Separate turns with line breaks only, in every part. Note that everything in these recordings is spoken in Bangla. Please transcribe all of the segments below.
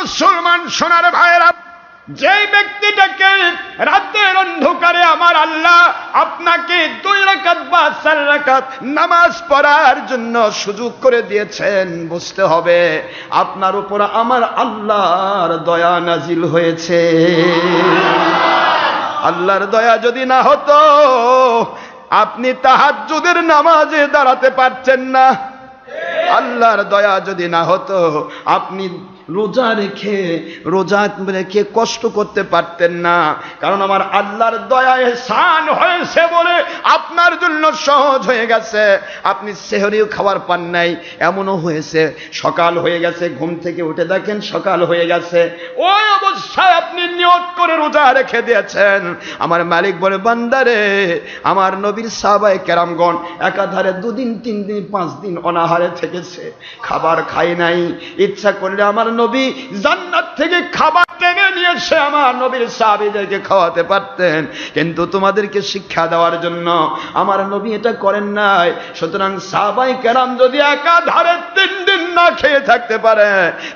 মুসলমান সোনার ভাইয়েরা, যে ব্যক্তিটাকে রাতের অন্ধকারে আমার আল্লাহ আপনাকে 2 রাকাত বা 4 রাকাত নামাজ পড়ার জন্য সুযোগ করে দিয়েছেন, বুঝতে হবে আপনার উপর আমার আল্লাহর দয়া নাজিল হয়েছে। আল্লাহর দয়া যদি না হতো আপনি তাহাজ্জুদের নামাজে দাঁড়াতে পারছেন না। আল্লাহর দয়া যদি না হতো আপনি রোজা রেখে কষ্ট করতে পারতেন না। কারণ আমার আল্লাহর দয়া এহসান হয়েছে বলে আপনার জন্য সহজ হয়ে গেছে। আপনি সেহরিও খাবার পান নাই, এমনও হয়েছে সকাল হয়ে গেছে, ঘুম থেকে উঠে দেখেন সকাল হয়ে গেছে, ওই অবস্থায় আপনি নিয়ত করে রোজা রেখে দিয়েছেন। আমার মালিক বলে, বান্দারে, আমার নবীর সাহাবায়ে কেরামগণ একাধারে 2 দিন 3 দিন 5 দিন অনাহারে থেকেছে, খাবার খাই নাই। ইচ্ছা করলে আমার নবী জান্নাত থেকে খাবার টেনে নিয়েছে আমার নবীর সাহাবীদেরকে খাওয়াতে পারতেন, কিন্তু তোমাদেরকে শিক্ষা দেওয়ার জন্য আমার নবী এটা করেন নাই। সুতরাং সাহাবায়ে কেরাম যদি একাধারে 3 দিন না খেয়ে থাকতে পারে,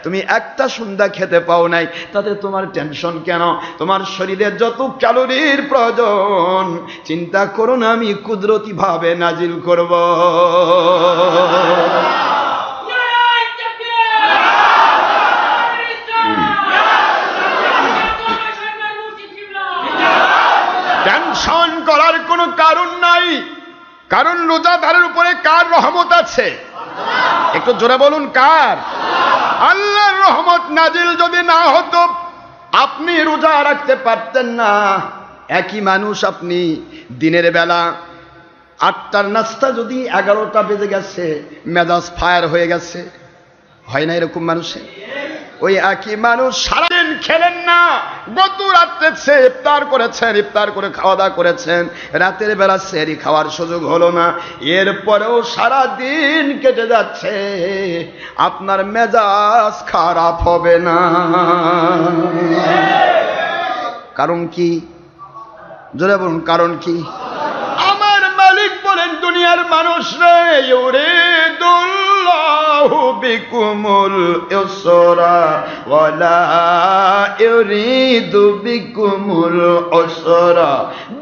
তুমি একটা সন্ধ্যা খেতে পাও নাই, তাতে তোমার টেনশন কেন? তোমার শরীরে যত ক্যালোরির প্রয়োজন চিন্তা করো না, আমি কুদরতি ভাবে নাজিল করব। টেনশন করার কোনো কারণ নাই, কারণ রোজাদারের উপরে কার রহমত আছে? একটু জোরে বলুন, কার? আল্লাহর রহমত নাজিল যদি না হতো আপনি রোজা রাখতে পারতেন না। একই মানুষ, আপনি দিনের বেলা 8টার নাস্তা যদি 11টা বেজে গেছে, মেজাজ ফায়ার হয়ে গেছে, হয় না এরকম মানুষে? ওই একই মানুষ সারাদিন খেলেন না, গত রাত্রে ইফতার করেছেন, ইফতার করে খাওয়া দাওয়া করেছেন, রাতের বেলা সেহরি খাওয়ার সুযোগ হলো না, এরপরেও সারাদিন কেটে যাচ্ছে, আপনার মেজাজ খারাপ হবে না? কারণ কি? জোরে বলুন, কারণ কি? আমার মালিক বলেন, দুনিয়ার মানুষ রে, ইউরিদুল্লাহু বিকুমুল ইউসরা ওয়ালা ইউরিদু বিকুমুল উসরা।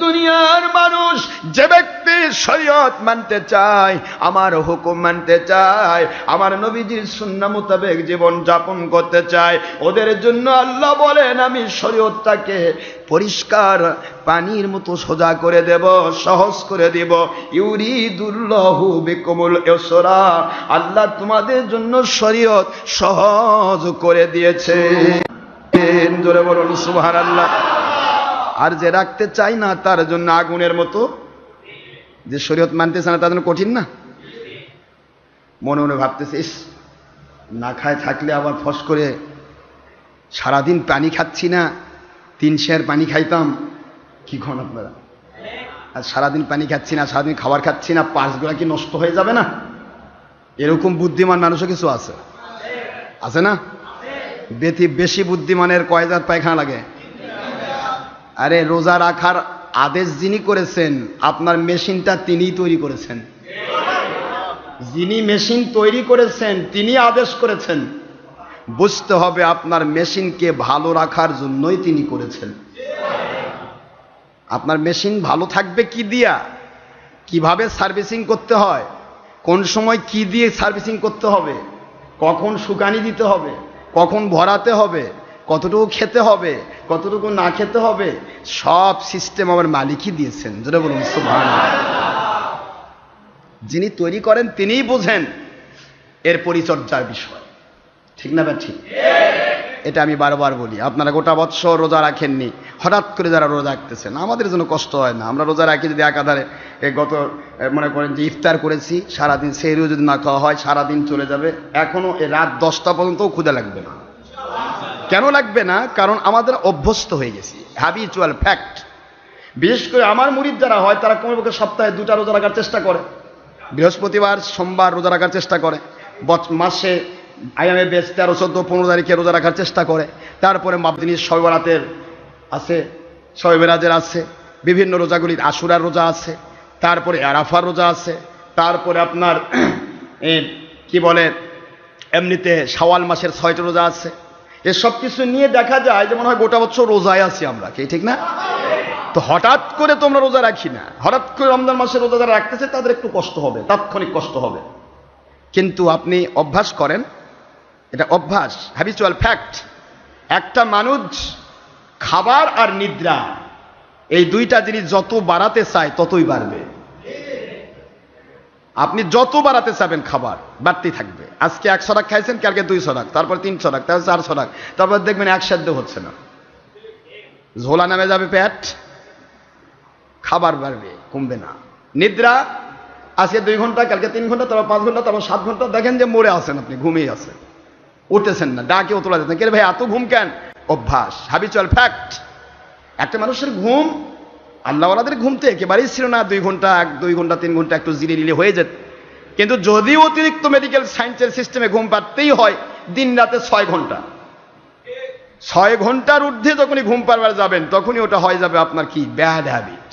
দুনিয়ার মানুষ যে ব্যক্তি শরীয়ত মানতে চায়, আমার হুকুম মানতে চায়, আমার নবীজির সুন্নাহ মোতাবেক জীবন যাপন করতে চায়, ওদের জন্য আল্লাহ বলেন আমি শরীয়তটাকে পরিষ্কার পানির মতো সোজা করে দেব, সহজ করে দেব। ইউরিদুল্লাহু বিকুমুল ইউসরা, আল্লাহ তোমাদের জন্য শরীয়ত সহজ করে দিয়েছে। জোরে বলুন সুবহানাল্লাহ। আর যে রাখতে চায় না তার জন্য আগুনের মতো, যে শরীয়ত মানতেছে না তার জন্য কঠিন না? মনে মনে ভাবতেছে, ইস, না খায় থাকলে আবার ফস করে সারাদিন পানি খাচ্ছি না, 3 সের পানি খাইতাম। কি খান আপনারা? আর সারাদিন পানি খাচ্ছি না, সারাদিন খাবার খাচ্ছি না, পার্সগুলা কি নষ্ট হয়ে যাবে না? এরকম বুদ্ধিমান মানুষও কিছু আছে, আছে না? বেশি বুদ্ধিমানের কয় জাত পায়খানা লাগে? আরে রোজা রাখার আদেশ যিনি করেছেন, আপনার মেশিনটা তিনিই তৈরি করেছেন। যিনি মেশিন তৈরি করেছেন তিনি আদেশ করেছেন। বুঝতে হবে আপনার মেশিনকে ভালো রাখার জন্যই তিনি করেছেন। আপনার মেশিন ভালো থাকবে কি দিয়া? কিভাবে সার্ভিসিং করতে হয়, কোন সময় কি দিয়ে সার্ভিসিং করতে হবে, কখন শুকানি দিতে হবে, কখন ভরাতে হবে, কতটুকু খেতে হবে, কতটুকু না খেতে হবে, সব সিস্টেম আমার মালিকই দিয়েছেন। যেটা বলুন সুবহানাল্লাহ। যিনি তৈরি করেন তিনিই বোঝেন এর পরিচর্যার বিষয়, ঠিক না? বা ঠিক? এটা আমি বারবার বলি। আপনারা গোটা বৎসর রোজা রাখেননি, হঠাৎ করে যারা রোজা রাখতেছেন, আমাদের জন্য কষ্ট হয় না? আমরা রোজা রাখি যদি একাধারে, গত মনে করেন যে ইফতার করেছি, সারাদিন সেহরিও যদি না খাওয়া হয় সারাদিন চলে যাবে, এখনো রাত 10টা পর্যন্তও ক্ষুধা লাগবে না। কেন লাগবে না? কারণ আমাদের অভ্যস্ত হয়ে গেছি, হ্যাবিচুয়াল ফ্যাক্ট। বিশেষ করে আমার মুরিদ যারা হয় তারা কমপক্ষে সপ্তাহে 2টা রোজা রাখার চেষ্টা করে, বৃহস্পতিবার সোমবার রোজা রাখার চেষ্টা করে, মাসে আয়ামে বেশ 13, 14, 15 তারিখে রোজা রাখার চেষ্টা করে। তারপরে মাবদিনী শবে বরাতের আছে, শবে মেরাজের আছে, বিভিন্ন রোজাগুলির আশুরার রোজা আছে, তারপরে আরাফার রোজা আছে, তারপরে আপনার কি বলে এমনিতে শাওয়াল মাসের 6টা রোজা আছে। এসব কিছু নিয়ে দেখা যায় যে মনে হয় গোটা বছর রোজায় আছি আমরা, কি ঠিক না? তো হঠাৎ করে তোমরা রোজা রাখি না, হঠাৎ করে রমজান মাসে রোজা যারা রাখতেছে তাদের একটু কষ্ট হবে, তাৎক্ষণিক কষ্ট হবে, কিন্তু আপনি অভ্যাস করেন, এটা অভ্যাস, হ্যাবিচুয়াল ফ্যাক্ট। একটা মানুষ খাবার আর নিদ্রা এই দুইটা জিনিস যত বাড়াতে চায় ততই বাড়বে। আপনি যত বাড়াতে চাবেন খাবার বাড়তেই থাকবে। আজকে 100 টাকা খাইছেন, কালকে 200 টাকা, তারপর 300 টাকা, তারপর 400 টাকা, তারপর দেখবেন একসাথে হচ্ছে না, ঝোলা নামে যাবে পেট, খাবার বাড়বে, কমবে না। নিদ্রা আজকে 2 ঘন্টা, কালকে 3 ঘন্টা, তারপর 5 ঘন্টা, তারপর 7 ঘন্টা, দেখেন যে মরে আছেন আপনি, ঘুমিয়ে আছেন, উঠতেছেন না, ডাকেও তোলা যাচ্ছে না। কে ভাই এত ঘুম কেন? অভ্যাস, হ্যাবিচুয়াল ফ্যাক্ট। একটা মানুষের ঘুম, আল্লাহওয়ালাদের ঘুম তো একেবারেই ছিল না 2 ঘন্টা, 2 ঘন্টা 3 ঘন্টা একটু জিরে নিলে হয়ে যেত, কিন্তু যদি অতিরিক্ত মেডিকেল সায়েন্সের সিস্টেমে ঘুম পাতেই হয় দিন রাতে 6 ঘন্টা, 6 ঘন্টার ঊর্ধ্বে যখনই ঘুম পারবার যাবেন তখনই ওটা হয়ে যাবে আপনার কি ব্যাড হ্যাবিট,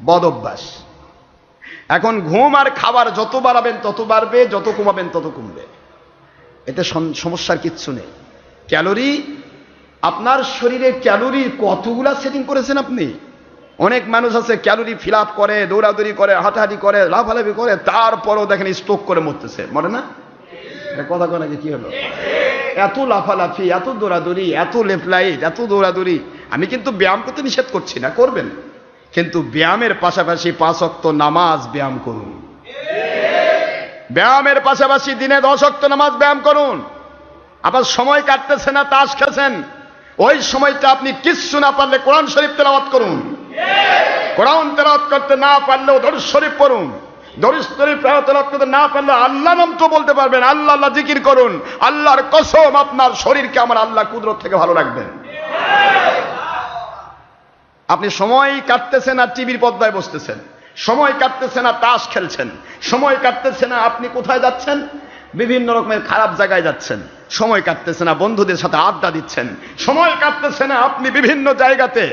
বদ অভ্যাস। এখন ঘুম আর খাবার যত বাড়াবেন তত বাড়বে, যত কমাবেন তত কমবে, এতে সমস্যার কিচ্ছু নেই। ক্যালোরি, আপনার শরীরে ক্যালোরি কতগুলা সেটিং করেছেন আপনি? অনেক মানুষ আছে ক্যালোরি ফিল আপ করে, দৌড়াদৌড়ি করে, হাঁটাহাঁটি করে, লাফালাফি করে, তারপরও দেখেন স্ট্রোক করে মরতেছে, মরে না? কথা কয় নাকি? কি হলো? এত লাফালাফি, এত দৌড়াদৌড়ি, এত লেফলাইট, এত দৌড়াদৌড়ি। আমি কিন্তু ব্যায়াম করতে নিষেধ করছি না, করবেন, কিন্তু ব্যায়ামের পাশাপাশি 5 ওয়াক্ত নামাজ ব্যায়াম করুন। ব্যায়ামের পাশাপাশি দিনে 10 ওয়াক্ত নামাজ ব্যায়াম করুন। আবার সময় কাটতেছে না, তাস খেলছেন, ওই সময়টা আপনি কিচ্ছু না পারলে কোরআন শরীফ তেলাওয়াত করুন। কোরআন তেলাওয়াত করতে না পারলেও দরুদ শরীফ পড়ুন। দরুদ শরীফ তেলাওয়াত করতে না পারলে আল্লাহ নাম তো বলতে পারবেন, আল্লাহ আল্লাহ জিকির করুন। আল্লাহর কসম আপনার শরীরকে আমার আল্লাহ কুদরত থেকে ভালো রাখবেন। আপনি সময় কাটতেছে না টিভির পর্দায় বসতেছেন, সময় কাটতেছে না তাস খেলছেন, সময় কাটতেছে না আপনি কোথায় যাচ্ছেন, বিভিন্ন রকমের খারাপ জায়গায় যাচ্ছেন, সময় কাটতেছে না বন্ধুদের সাথে আড্ডা দিচ্ছেন, সময় কাটতেছে না আপনি বিভিন্ন জায়গাতে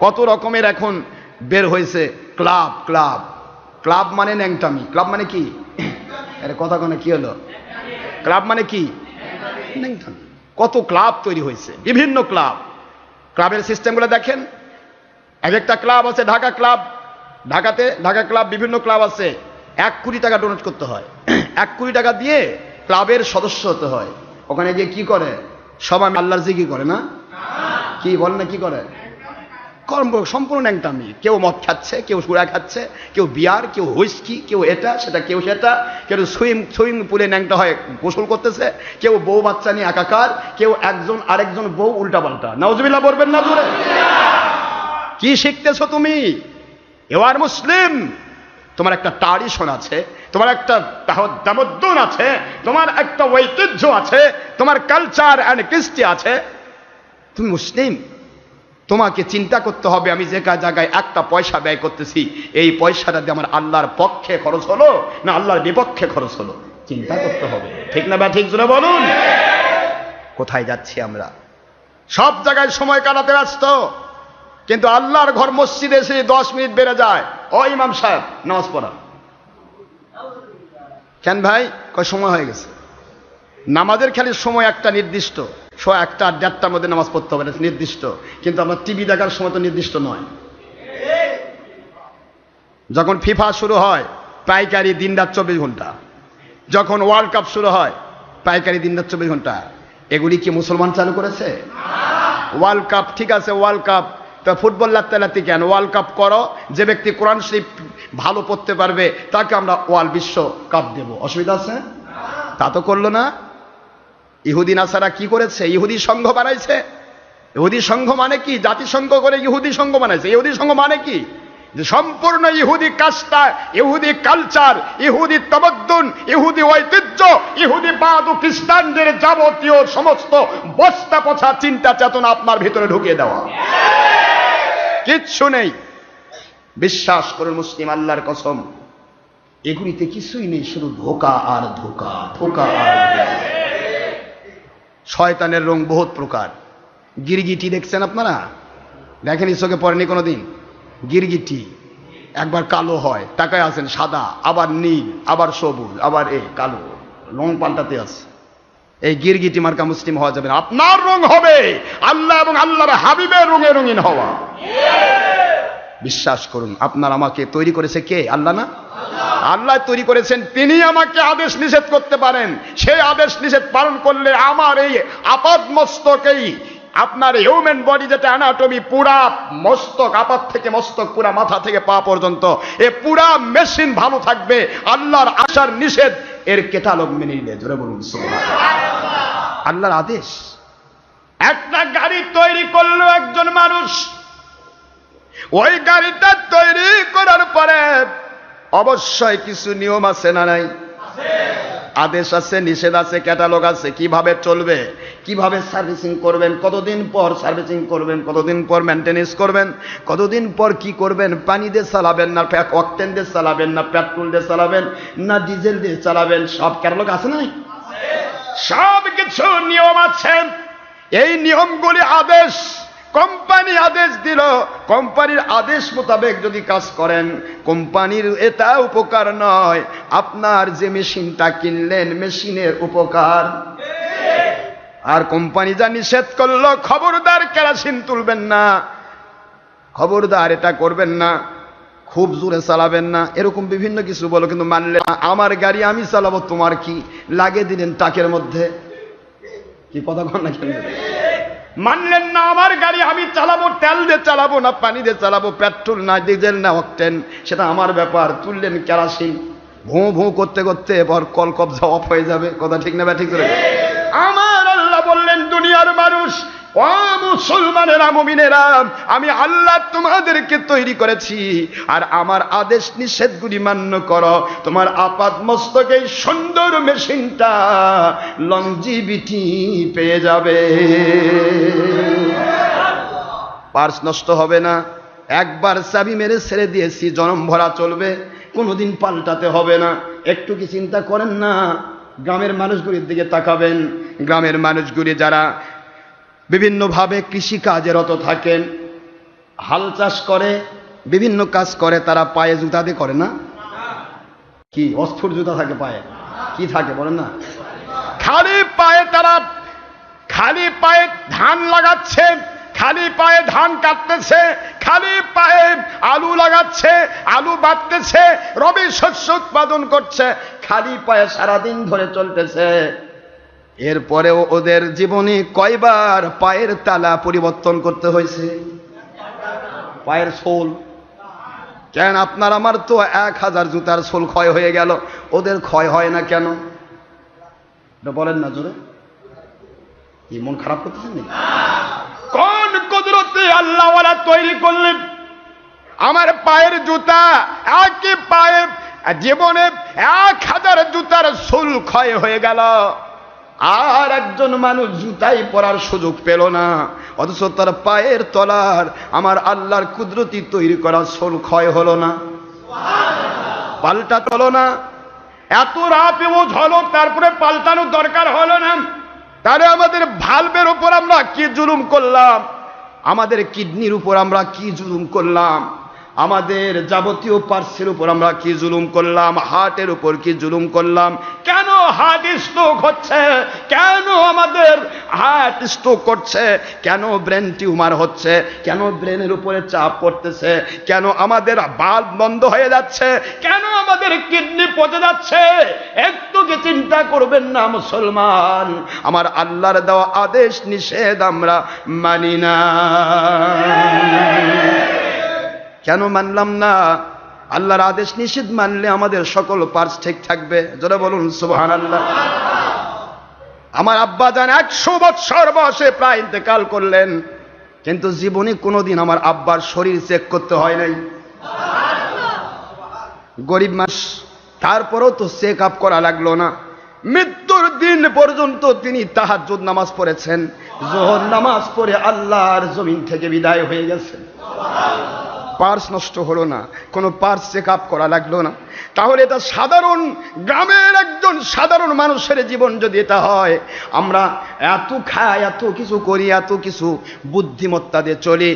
কত রকমের এখন বের হয়েছে ক্লাব। ক্লাব, ক্লাব মানে ন্যাংটামি। ক্লাব মানে কি? আরে কথা কোনে কি হলো? ক্লাব মানে কি? ন্যাংটামি। কত ক্লাব তৈরি হয়েছে, বিভিন্ন ক্লাব। ক্লাবের সিস্টেমগুলো দেখেন, এক একটা ক্লাব আছে, ঢাকা ক্লাব, ঢাকাতে ঢাকা ক্লাব, বিভিন্ন ক্লাব আছে। 1 কোটি টাকা ডোনেট করতে হয়, 1 কোটি টাকা দিয়ে ক্লাবের সদস্য হতে হয়। ওখানে গিয়ে কি করে? সবাই আল্লাহর জিকির করে না? কি বলে না? কি করে? কর্ম, সম্পূর্ণ ন্যাংটামি। কেউ মদ খাচ্ছে, কেউ সুরা খাচ্ছে, কেউ বিয়ার, কেউ হুইস্কি, কেউ এটা সেটা, কেউ সেটা, কেউ সুইমিং পুলে ন্যাংটা হয় গোসল করতেছে, কেউ বউ বাচ্চা নিয়ে একাকার, কেউ একজন আরেকজন বউ উল্টা পাল্টা। নাউজুবিল্লাহ বলবেন না জোরে? কি শিখতেছো তুমি? ইউ আর মুসলিম। তোমার একটা ট্র্যাডিশন আছে, তোমার একটা তামাদ্দুন আছে, তোমার একটা ঐতিহ্য আছে, তোমার কালচার অ্যান্ড কৃষ্টি আছে। তুমি মুসলিম, তোমাকে চিন্তা করতে হবে আমি যে জায়গায় একটা পয়সা ব্যয় করতেছি, এই পয়সাটা দিয়ে আমার আল্লাহর পক্ষে খরচ হলো না আল্লাহর বিপক্ষে খরচ হলো, চিন্তা করতে হবে। ঠিক না বা ঠিক জোরে বলুন? কোথায় যাচ্ছি আমরা? সব জায়গায় সময় কাটাতে ব্যস্ত, কিন্তু আল্লাহর ঘর মসজিদে এসে 10 মিনিট বেড়ে যায়, ও ইমাম সাহেব নামাজ পড়া। কেন ভাই? কয় সময় হয়ে গেছে। নামাজের খালি সময় একটা নির্দিষ্ট, 1টা 1:30টার মধ্যে নামাজ পড়তে হবে, নির্দিষ্ট। কিন্তু আমার টিভি দেখার সময় তো নির্দিষ্ট নয়। যখন ফিফা শুরু হয় পাইকারি দিনরাত 24 ঘন্টা, যখন ওয়ার্ল্ড কাপ শুরু হয় পাইকারি দিনরাত 24 ঘন্টা। এগুলি কি মুসলমান চালু করেছে? ওয়ার্ল্ড কাপ ঠিক আছে, ওয়ার্ল্ড কাপ, তা ফুটবল লাত্তি কেন? ওয়ার্ল্ড কাপ করো, যে ব্যক্তি কোরআন শরীফ ভালো পড়তে পারবে তাকে আমরা ওয়ার্ল্ড বিশ্ব কাপ দেব, অসুবিধা আছে? তা তো করলো না। ইহুদি নাসারা কি করেছে? ইহুদি সংঘ বানাইছে। ইহুদি সংঘ মানে কি? জাতিসংঘ করে ইহুদি সংঘ বানাইছে। ইহুদি সংঘ মানে কি? যে সম্পূর্ণ ইহুদি কাজটা, ইহুদি কালচার, ইহুদি তামাদ্দুন, ইহুদি ঐতিহ্য, ইহুদি বাদ ও খ্রিস্টানদের যাবতীয় সমস্ত বস্তা পচা চিন্তা চেতনা আপনার ভিতরে ঢুকিয়ে দেওয়া। কিচ্ছু নেই। বিশ্বাস করুন মুসলিম, আল্লাহর কসম, এগুলিতে কিছুই নেই, শুধু ধোঁকা আর ধোঁকা, ধোঁকা আর ধোঁকা। শয়তানের রং বহুত প্রকার। গিরগিটি দেখছেন আপনারা? দেখেন চোখে পড়েনি কোনোদিন? গিরগিটি একবার কালো হয়, টাকায় আছেন সাদা, আবার নীল, আবার সবুজ, আবার কালো, রং পাল্টাতে আছে। এই গিরগিটি মার্কা মুসলিম হওয়া যাবে না। আপনার রং হবে আল্লাহ এবং আল্লাহর হাবিবের রঙে রঙিন হওয়া। বিশ্বাস করুন, আপনার আমাকে তৈরি করেছে কে? আল্লাহ না? আল্লাহ তৈরি করেছেন, তিনি আমাকে আদেশ নিষেধ করতে পারেন। সেই আদেশ নিষেধ পালন করলে আমার এই আপাত মস্তকেই, আপনার হিউম্যান বডি যেটা অ্যানাটমি, পুরা মস্তক, আপাত থেকে মস্তক, পুরা মাথা থেকে পা পর্যন্ত এ পুরা মেশিন ভালো থাকবে আল্লাহর আশার নিষেধ এর কেটালগ মেনে নিলে। জোরে বলুন সুবহানাল্লাহ। আল্লাহর আদেশ। একটা গাড়ি তৈরি করলো একজন মানুষ, ওই গাড়িটা তৈরি করার পরে অবশ্যই কিছু নিয়ম আছে না নাই? আদেশ আছে, নিষেধ আছে, ক্যাটালগ আছে, কিভাবে চলবে, কিভাবে সার্ভিসিং করবেন, কতদিন পর সার্ভিসিং করবেন, কতদিন পর মেনটেনেন্স করবেন, কতদিন পর কি করবেন, পানি দিয়ে চালাবেন না অকটেন দিয়ে চালাবেন, না পেট্রোল দিয়ে চালাবেন, না ডিজেল দিয়ে চালাবেন, সব ক্যাটালগ আছে না? সব কিছু নিয়ম আছে। এই নিয়মগুলি আদেশ, কোম্পানি আদেশ দিল, কোম্পানির আদেশ মোতাবেক যদি কাজ করেন, কোম্পানির এটা উপকার নয়, আপনার যে মেশিনটা কিনলেন মেশিনের উপকার। আর কোম্পানি যা নিষেধ করলো, খবরদার কেরোসিন তুলবেন না, খবরদার এটা করবেন না, খুব জোরে চালাবেন না, এরকম বিভিন্ন কিছু বলো, কিন্তু মানলে আমার গাড়ি আমি চালাবো, তোমার কি লাগে দিলেন টাকের মধ্যে, কি কথা কন না কেন? মানলেন না আমার গাড়ি আমি চালাবো, তেল দিয়ে চালাবো না পানি দিয়ে চালাবো, পেট্রোল না ডিজেল না অকটেন, সেটা আমার ব্যাপার। তুললেন কেরোসিন, ভোঁ ভোঁ করতে করতে এবার কল কবজা অফ হয়ে যাবে। কথা ঠিক না? ঠিক করে আমার আল্লাহ বললেন, দুনিয়ার মানুষ, ও মুসলমানেরা, মুমিনেরা, আমি আল্লাহ তোমাদেরকে তৈরি করেছি, আর আমার আদেশ নিষেধগুলি মান্য করো, তোমার আপাত মস্তকে সুন্দর মেশিনটা লংজিভিটি পেয়ে যাবে। পার্স নষ্ট হবে না, একবার চাবি মেরে ছেড়ে দিয়েছি, জনম ভরা চলবে, কোনোদিন পাল্টাতে হবে না। একটু কি চিন্তা করেন না? গ্রামের মানুষগুলির দিকে তাকাবেন, গ্রামের মানুষগুলি যারা বিভিন্নভাবে কৃষি কাজে রত থাকেন, হাল চাষ করে, বিভিন্ন কাজ করে, তারা পায়ে জুতা দিয়ে করে না? কি অস্থির জুতা থাকে পায়ে? কি থাকে বলেন না? খালি পায়ে তারা, খালি পায়ে ধান লাগাচ্ছে, খালি পায়ে ধান কাটতেছে, খালি পায়ে আলু লাগাচ্ছে, আলু বাটতেছে, রবি শস্য উৎপাদন করছে, খালি পায়ে সারাদিন ধরে চলতেছে। এরপরেও ওদের জীবনে কয়বার পায়ের তালা পরিবর্তন করতে হয়েছে? পায়ের সোল। কেন আপনার আমার তো 1000 জুতার সোল ক্ষয় হয়ে গেল, ওদের ক্ষয় হয় না কেন? বলেন না জোরে। কি মন খারাপ করতেছেন? কোন কুদরতে আল্লাহ ওয়ালা তৈরি করলেন আমার পায়ের জুতা, একই পায়ে জীবনে 1000 জুতার সোল ক্ষয় হয়ে গেল, আর একজন মানুষ জুতাই পরার সুযোগ পেল না, অথচ তার পায়ের তলার আমার আল্লাহর কুদরতি তৈরি করা সোল ক্ষয় হলো না, পাল্টা হলো না। এত রাত এমন হলো, তারপরে পাল্টানোর দরকার হলো না। তাহলে আমাদের ভালভের উপর আমরা কি জুলুম করলাম, আমাদের কিডনির উপর আমরা কি জুলুম করলাম, আমাদের যাবতীয় পার্সের উপর আমরা কি জুলুম করলাম, হার্টের উপর কি জুলুম করলাম। কেন হার্ট স্ট্রোক হচ্ছে, কেন আমাদের হার্ট স্ট্রোক করছে, কেন ব্রেন টিউমার হচ্ছে, কেন ব্রেনের উপরে চাপ পড়তেছে, কেন আমাদের বাল্ব বন্ধ হয়ে যাচ্ছে, কেন আমাদের কিডনি পচে যাচ্ছে? একটু কি চিন্তা করবেন না মুসলমান? আমার আল্লাহর দেওয়া আদেশ নিষেধ আমরা মানি না। কেন মানলাম না? আল্লাহর আদেশ নিষেধ মানলে আমাদের সকল পার্স ঠিক থাকবে। যারা বলুন সুবহানাল্লাহ। আমার আব্বা জান 100 বছর বয়সে প্রায় ইন্তেকাল করলেন, কিন্তু জীবনে কোনোদিন আমার আব্বার শরীর চেক করতে হয় নাই। গরিব মানুষ, তারপরেও তো চেক আপ করা লাগলো না। মৃত্যুর দিন পর্যন্ত তিনি তাহাজ্জুদ নামাজ পড়েছেন, যোহর নামাজ পড়ে আল্লাহর জমিন থেকে বিদায় হয়ে গেছেন। পার্স নষ্ট হলো না, কোনো পার্স চেক আপ করা লাগলো না। তাহলে এটা সাধারণ গ্রামের একজন সাধারণ মানুষের জীবন যদি এটা হয়, আমরা এত খাই, এত কিছু করি, এত কিছু বুদ্ধিমত্তা দিয়ে চলি,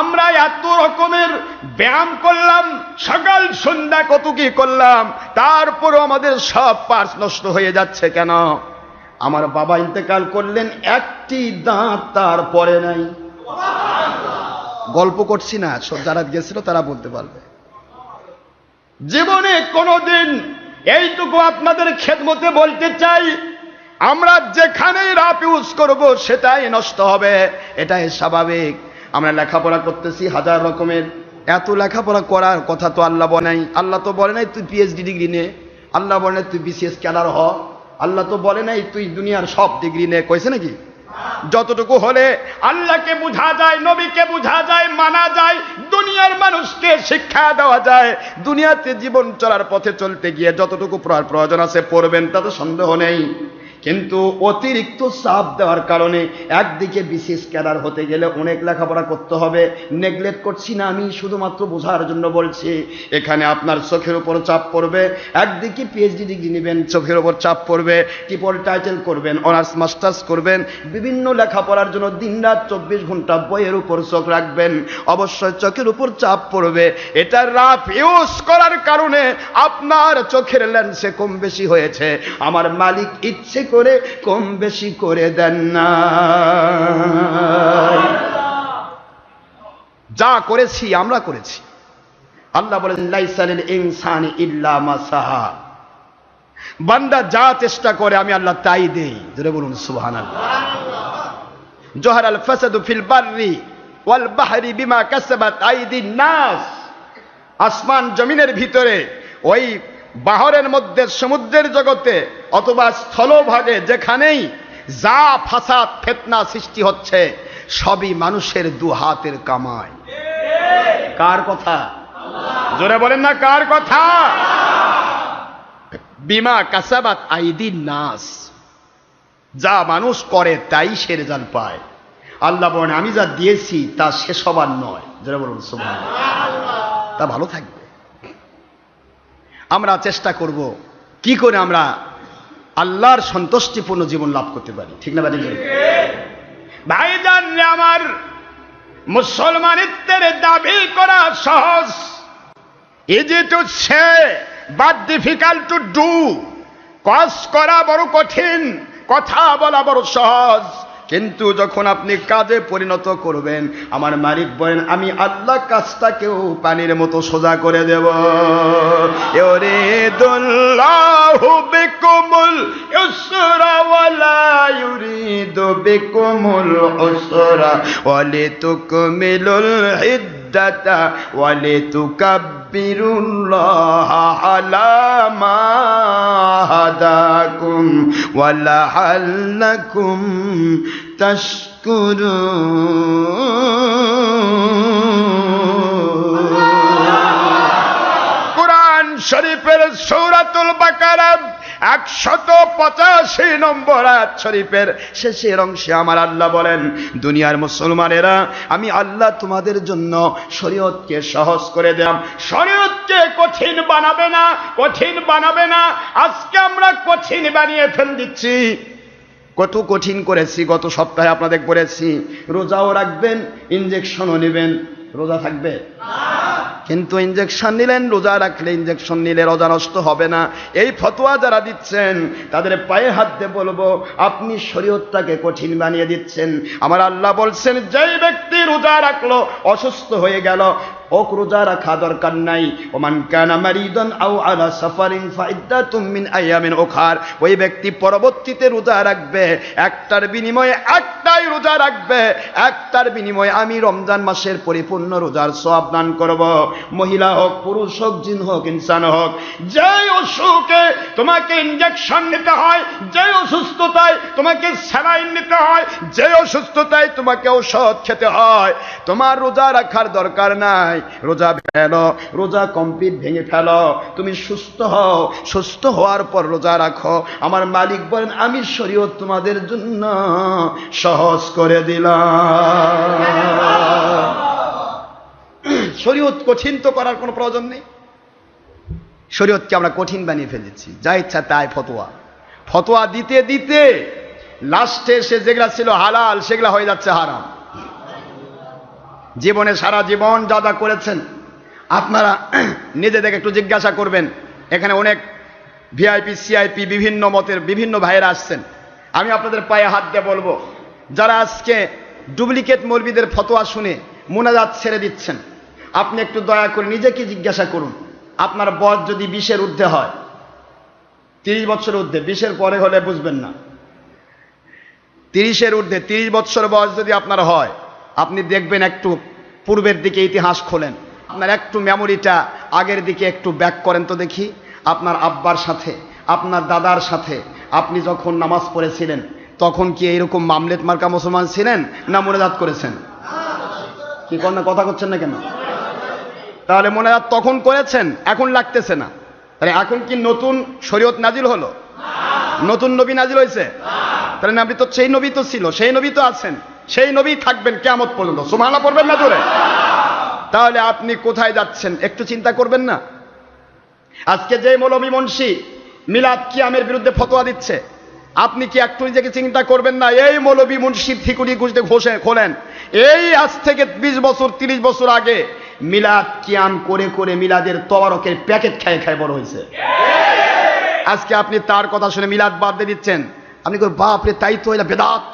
আমরা এত রকমের ব্যায়াম করলাম, সকাল সন্ধ্যা কত কি করলাম, তারপরও আমাদের সব পার্স নষ্ট হয়ে যাচ্ছে কেন? আমার বাবা ইন্তেকাল করলেন, একটি দাঁত তার পরে নাই। গল্প করছি না, যারা গেছিল তারা বলতে পারবে। জীবনে কোনোদিন এইটুকু আপনাদের খেদমতে বলতে চাই, আমরা যেখানেই রাপ ইউজ করব সেটাই নষ্ট হবে, এটাই স্বাভাবিক। আমরা লেখাপড়া করতেছি হাজার রকমের, এত লেখাপড়া করার কথা তো আল্লাহ বলে নাই। আল্লাহ তো বলে নাই তুই পিএইচডি ডিগ্রি নে, আল্লাহ বলে নাই তুই বিসিএস ক্যাডার হ, আল্লাহ তো বলে নাই তুই দুনিয়ার সব ডিগ্রি নে, কইছে নাকি? যতটুকু হলে আল্লাহকে বোঝা যায়, নবীকে বোঝা যায়, মানা যায়, দুনিয়ার মানুষকে শিক্ষা দেওয়া যায়, দুনিয়াতে জীবন চলার পথে চলতে গিয়ে যতটুকু প্রয়োজন আছে পড়বেন, তাতে সন্দেহ নেই। কিন্তু অতিরিক্ত চাপ দেওয়ার কারণে একদিকে বিশেষ ক্যাডার হতে গেলে অনেক লেখাপড়া করতে হবে। নেগলেক্ট করছি না, আমি শুধুমাত্র বোঝার জন্য বলছি। এখানে আপনার চোখের উপর চাপ পড়বে, একদিকে পিএইচডি ডিগ্রি নেবেন, চোখের উপর চাপ পড়বে, ট্রিপল টাইটেল করবেন, অনার্স মাস্টার্স করবেন, বিভিন্ন লেখাপড়ার জন্য দিনরাত 24 ঘন্টা বইয়ের উপর চোখ রাখবেন, অবশ্যই চোখের উপর চাপ পড়বে। এটা রাফ ইউজ করার কারণে আপনার চোখের লেন্সে কম বেশি হয়েছে, আমার মালিক ইচ্ছে করে কম বেশি করে দেন না। যা করেছি আমরা করেছি। আল্লাহ বলেন লাইসা লিল ইনসানি ইল্লা মা সাহা, বান্দা যা চেষ্টা করে আমি আল্লাহ তাই দেই। জোরে বলুন সুবহানাল্লাহ। জোহারাল ফাসাদু ফিল বাররি ওয়াল বাহরি বিমা কাসাবাত আইদিন নাস, আসমান জমিনের ভিতরে, ওই বাহরের মধ্যে, সমুদ্রের জগতে অথবা স্থলভাগে যেখানেই যা ফাসাদ ফিতনা সৃষ্টি হচ্ছে সবই মানুষের দু হাতের কামাই। কার কথা? জোরে বলেন না কার কথা? বিমা কাসাবাত আইদিন নাস, যা মানুষ করে তাই সে রেজাল্ট পায়। আল্লাহ বলেন আমি যা দিয়েছি তা শেষ হবার নয়। জোরে বলুন সুবহানাল্লাহ। তা ভালো থাকবে। আমরা চেষ্টা করব কি করে আমরা আল্লাহর সন্তুষ্টিপূর্ণ জীবন লাভ করতে পারি, ঠিক না ভাই? ভাইজান আমার, মুসলমানিত্বের দাবি করা সহজ, easy to say but difficult to do. কাজ করা বড় কঠিন, কথা বলা বড় সহজ, কিন্তু যখন আপনি কাজে পরিণত করবেন আমার মালিক বলেন আমি আল্লাহ কাজটাকেও পানির মতো সোজা করে দেব। ইউরিদুল্লাহু বিকুমুল ইউসরা ওয়ালা ইউরিদু বিকুমুল উসরা ওয়ালিতুকমিলুল ইদ্দাতা ওয়ালিতুকাব্বিরুল্লাহা আলা মা হাদাকুম ওয়ালাআল্লাকুম কুরআন শরীফের সূরাতুল বাকারা 185 নম্বর আয়াত শরীফের শেষের অংশে আমার আল্লাহ বলেন দুনিয়ার মুসলমানেরা আমি আল্লাহ তোমাদের জন্য শরীয়তকে সহজ করে দিলাম, শরীয়তকে কঠিন বানাবে না, কঠিন বানাবে না। আজকে আমরা কঠিন বানিয়ে ফেল দিচ্ছি। কত কঠিন করেছি, গত সপ্তাহে আপনাদের বলেছি রোজাও রাখবেন, ইনজেকশনও নেবেন, রোজা থাকবে কিন্তু ইনজেকশন নিলেন, রোজা রাখলে ইনজেকশন নিলে রোজা নষ্ট হবে না। এই ফতোয়া যারা দিচ্ছেন তাদের পায়ে হাত দিয়ে বলবো আপনি শরীয়তটাকে কঠিন বানিয়ে দিচ্ছেন। আমার আল্লাহ বলছেন যেই ব্যক্তি রোজা রাখলো অসুস্থ হয়ে গেল, ওক রোজা রাখা দরকার নাই। ওমান কানা মারিদান আও আলা সাফারিন ফাইদ্দাতুম মিন আইয়ামিন উখার, ওই ব্যক্তি পরবর্তীতে রোজা রাখবে, একটার বিনিময়ে একটাই রোজা রাখবে, একটার বিনিময়ে আমি রমজান মাসের পরিপূর্ণ রোজার সওয়াব দান করব। মহিলা হোক, পুরুষ হোক, জিন হোক, ইনসান হোক, যে অসুখে তোমাকে ইনজেকশন নিতে হয়, যে অসুস্থতায় তোমাকে স্যালাইন নিতে হয়, যে অসুস্থতায় তোমাকে ঔষধ খেতে হয়, তোমার রোজা রাখার দরকার নাই। রোজা ফেলো, রোজা কমপ্লিট ভেঙে ফেলো, তুমি সুস্থ হও, সুস্থ হওয়ার পর রোজা রাখো। আমার মালিক বলেন আমি শরীয়ত তোমাদের জন্য সহজ করে দিলাম। শরীয়ত কঠিন তো করার কোনো প্রয়োজন নেই। শরীয়তকে আমরা কঠিন বানিয়ে ফেলেছি, যা ইচ্ছা তাই ফতোয়া, ফতোয়া দিতে দিতে লাস্টে এসে যেগুলা ছিল হালাল সেগুলা হয়ে যাচ্ছে হারাম। জীবনে সারা জীবন যা যা করেছেন আপনারা নিজেদেরকে একটু জিজ্ঞাসা করবেন। এখানে অনেক ভিআইপি সিআইপি বিভিন্ন মতের বিভিন্ন ভাইয়েরা আসছেন, আমি আপনাদের পায়ে হাত দিয়ে বলবো, যারা আজকে ডুপ্লিকেট মৌলবীদের ফতোয়া শুনে মুনাজাত ছেড়ে দিচ্ছেন, আপনি একটু দয়া করে নিজেকে জিজ্ঞাসা করুন, আপনার বয়স যদি 20-এর ঊর্ধ্বে হয়, 30 বছরের ঊর্ধ্বে, 20-এর পরে হলে বুঝবেন না, 30-এর ঊর্ধ্বে 30 বছর বয়স যদি আপনার হয়, আপনি দেখবেন একটু পূর্বের দিকে ইতিহাস খোলেন, আপনার একটু মেমোরিটা আগের দিকে একটু ব্যাক করেন তো দেখি। আপনার আব্বার সাথে, আপনার দাদার সাথে আপনি যখন নামাজ পড়েছিলেন, তখন কি এইরকম মামলেট মার্কা মুসলমান ছিলেন না মুনাজাত করেছেন? কি করেন না, কথা করছেন না কেন? তাহলে মুনাজাত তখন করেছেন, এখন লাগতেছে না। তাহলে এখন কি নতুন শরীয়ত নাজিল হলো? নতুন নবী নাজিল হয়েছে? তাহলে নবী তো সেই নবী তো ছিল, সেই নবী তো আছেন, সেই নবী থাকবেন কিয়ামত পর্যন্ত। সুবহানাল্লাহ পড়বেন না জোরে? তাহলে আপনি কোথায় যাচ্ছেন একটু চিন্তা করবেন না? আজকে যে মৌলবী মুন্সি মিলাদ কিয়ামের বিরুদ্ধে ফতোয়া দিচ্ছে, আপনি কি একটু নিজেকে চিন্তা করবেন না? এই মৌলবী মুন্সি ঠিকুরি গুজতে খোলেন, এই আজ থেকে 20 বছর 30 বছর আগে মিলাদ কিয়াম করে করে মিলাদের তবারকের প্যাকেট খায় খায় বড় হয়েছে। আজকে আপনি তার কথা শুনে মিলাদ বাদ দিয়ে দিচ্ছেন, আপনি কই বাপ রে, তাই তো এটা বেদাত,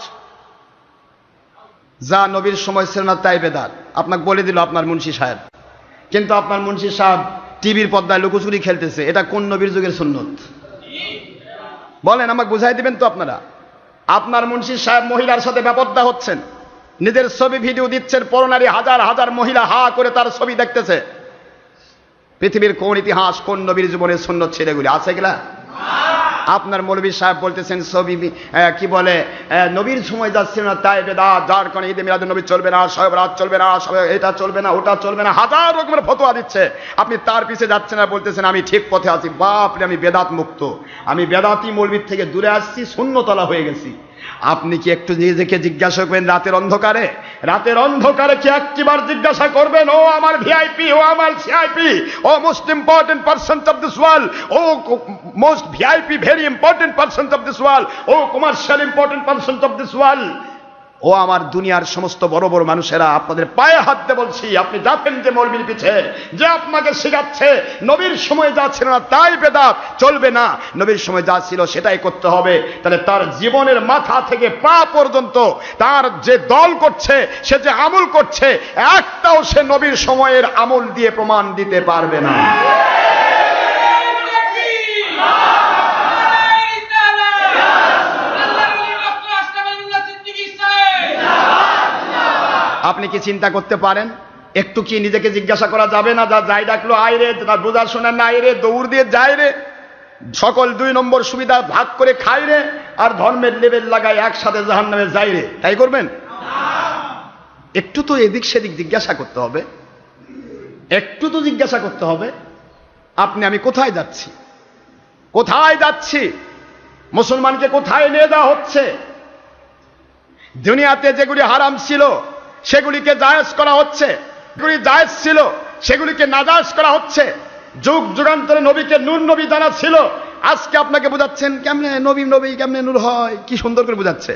যা নবীর সময় ছিল না তাই বেদাত। আপনাকে বলে দিল আপনার মুন্সি সাহেব, কিন্তু আপনার মুন্সি সাহেব টিভির পর্দায় লুকোচুরি খেলতেছে, এটা কোন নবীর যুগের সুন্নত? বলেন, আমাকে বুঝাই দিবেন তো আপনারা। আপনার মুন্সি সাহেব মহিলার সাথে বেপরদা হচ্ছেন, নিজের ছবি ভিডিও দিচ্ছেন, পরনারী হাজার হাজার মহিলা হা করে তার ছবি দেখতেছে। পৃথিবীর কোন ইতিহাস, কোন নবীর জীবনের সুন্নত ছিল এগুলি? আছে কিনা? আপনার মৌলবী সাহেব বলতেছেন ছবি কি বলে নবীর সময় যাচ্ছে না তাই বেদাত, যার কারণে ঈদে মিলাদুন নবী চলবে না, শবে বরাত চলবে না, এটা চলবে না, ওটা চলবে না, হাজার রকমের ফতোয়া দিচ্ছে। আপনি তার পিছে যাচ্ছেন আর বলতেছেন আমি ঠিক পথে আছি। বাপ রে, আমি বেদাত মুক্ত, আমি বেদাতি মৌলবীর থেকে দূরে আসছি, শূন্যতলা হয়ে গেছি। আপনি কি একটু নিজেকে জিজ্ঞাসা করবেন রাতের অন্ধকারে? রাতের অন্ধকারে কি একবার জিজ্ঞাসা করবেন, ও আমার ভিআইপি, ও আমার সিআইপি, ও most important persons of this world, ও most VIP very important persons of this world, ও commercial important persons of this world, ও আমার দুনিয়ার সমস্ত বড় বড় মানুষেরা, আপনাদের পায়ে হাত দিয়ে বলছি, আপনি যাবেন যে মৌলবীর পিছে, যে আপনাকে শেখাচ্ছে নবীর সময় যা ছিল না তাই বেদাত, চলবে না, নবীর সময় যা ছিল সেটাই করতে হবে। তাহলে তার জীবনের মাথা থেকে পা পর্যন্ত তার যে দল করছে, সে যে আমল করছে, একটাও সে নবীর সময়ের আমল দিয়ে প্রমাণ দিতে পারবে না। আপনি কি চিন্তা করতে পারেন? একটু কি নিজেকে জিজ্ঞাসা করা যাবে না? যা যাই ডাকলো আয় রে, তার বোঝা শোনা না আয় রে, দৌড় দিয়ে যায় রে, সকল 2 নম্বর সুবিধা ভাগ করে খাই রে, আর ধর্মের লেবেল লাগায় একসাথে জাহান্নামে যাই রে, তাই করবেন? একটু তো এদিক সেদিক জিজ্ঞাসা করতে হবে, একটু তো জিজ্ঞাসা করতে হবে, আপনি আমি কোথায় যাচ্ছি, কোথায় যাচ্ছি, মুসলমানকে কোথায় নিয়ে যাওয়া হচ্ছে? দুনিয়াতে যেগুলি হারাম ছিল সেগুলিকে জায়েজ করা হচ্ছে, যেগুলি জায়েজ ছিল সেগুলিকে নাজায়েজ করা হচ্ছে। যুগ যুগান্তরে নবীকে নূর নবী জানা ছিল, আজকে আপনাকে বোঝাচ্ছেন কেমনে নবী নবী কেমনে নূর হয়, কি সুন্দর করে বোঝাচ্ছে।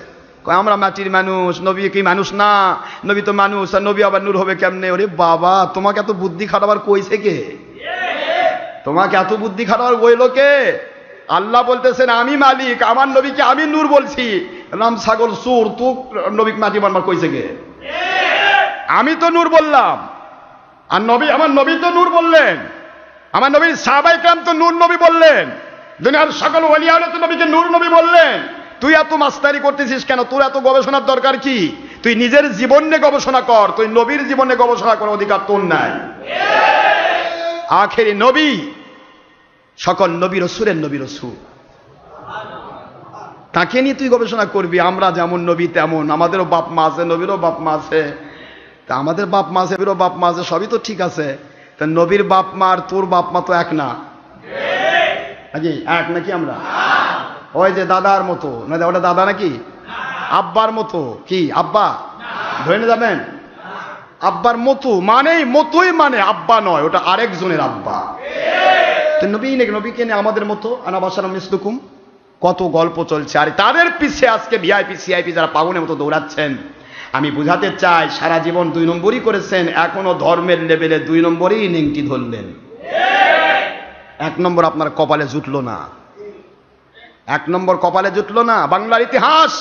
আমরা মাটির মানুষ, নবী কি মানুষ না? নবী তো মানুষ, আর নবী আবার নূর হবে কেমনে? ওরে বাবা, তোমাকে এত বুদ্ধি খাটাবার কইছে কে? তোমাকে এত বুদ্ধি খাটাবার বইলো কে? আল্লাহ বলতেছেন আমি মালিক, আমার নবীকে আমি নূর বলছি, রাম ছাগল সুর, তু নবীকে মাটি বানবার কইছে কে? আমি তো নূর বললাম, আর নবী, আমার নবী তো নূর বললেন, আমার নবীর সাহাবায়ে কেরাম তো নূর নবী বললেন, দুনিয়ার সকল ওলি আউলিয়া তো নবীকে নূর নবী বললেন। তুই এত মাস্তারি করতেছিস কেন? তোর এত গবেষণার দরকার কি? তুই নিজের জীবন নিয়ে গবেষণা কর, তুই নবীর জীবন নিয়ে গবেষণা করার অধিকার তোর নাই। আখেরি নবী, সকল নবী রাসূলের নবী রাসূল, তাকে নিয়ে তুই গবেষণা করবি। আমরা যেমন নবী তেমন, আমাদেরও বাপ মা আছে, নবীরও বাপ মা আছে, তা আমাদের বাপ মা আছে, নবীরও বাপ মা আছে, সবই তো ঠিক আছে। তা নবীর বাপ মা আর তোর বাপ মা তো এক না, এক নাকি? আমরা ওই যে দাদার মতো, না ওটা দাদা নাকি? আব্বার মতো কি আব্বা ধরে নিয়ে যাবেন? আব্বার মতো মানেই মতোই, মানে আব্বা নয়, ওটা আরেকজনের আব্বা। তো নবী নাকি? নবীকে নিয়ে আমাদের মতো আনাবাসানা মিসলুকুম, কত গল্প চলছে, আর তাদের পিছে আজকে ভিআইপি সিআইপি যারা পাগলের মতো দৌড়াচ্ছেন। আমি বুঝাতে চাই, সারা জীবন 2 নম্বরই করেছেন, এখনো ধর্মের লেভেলে 2 নম্বরই নেংটি ধরলেন, 1 নম্বর আপনার কপালে জুটলো না। এক নম্বর কপালে জুটলো না বাংলার ইতিহাস,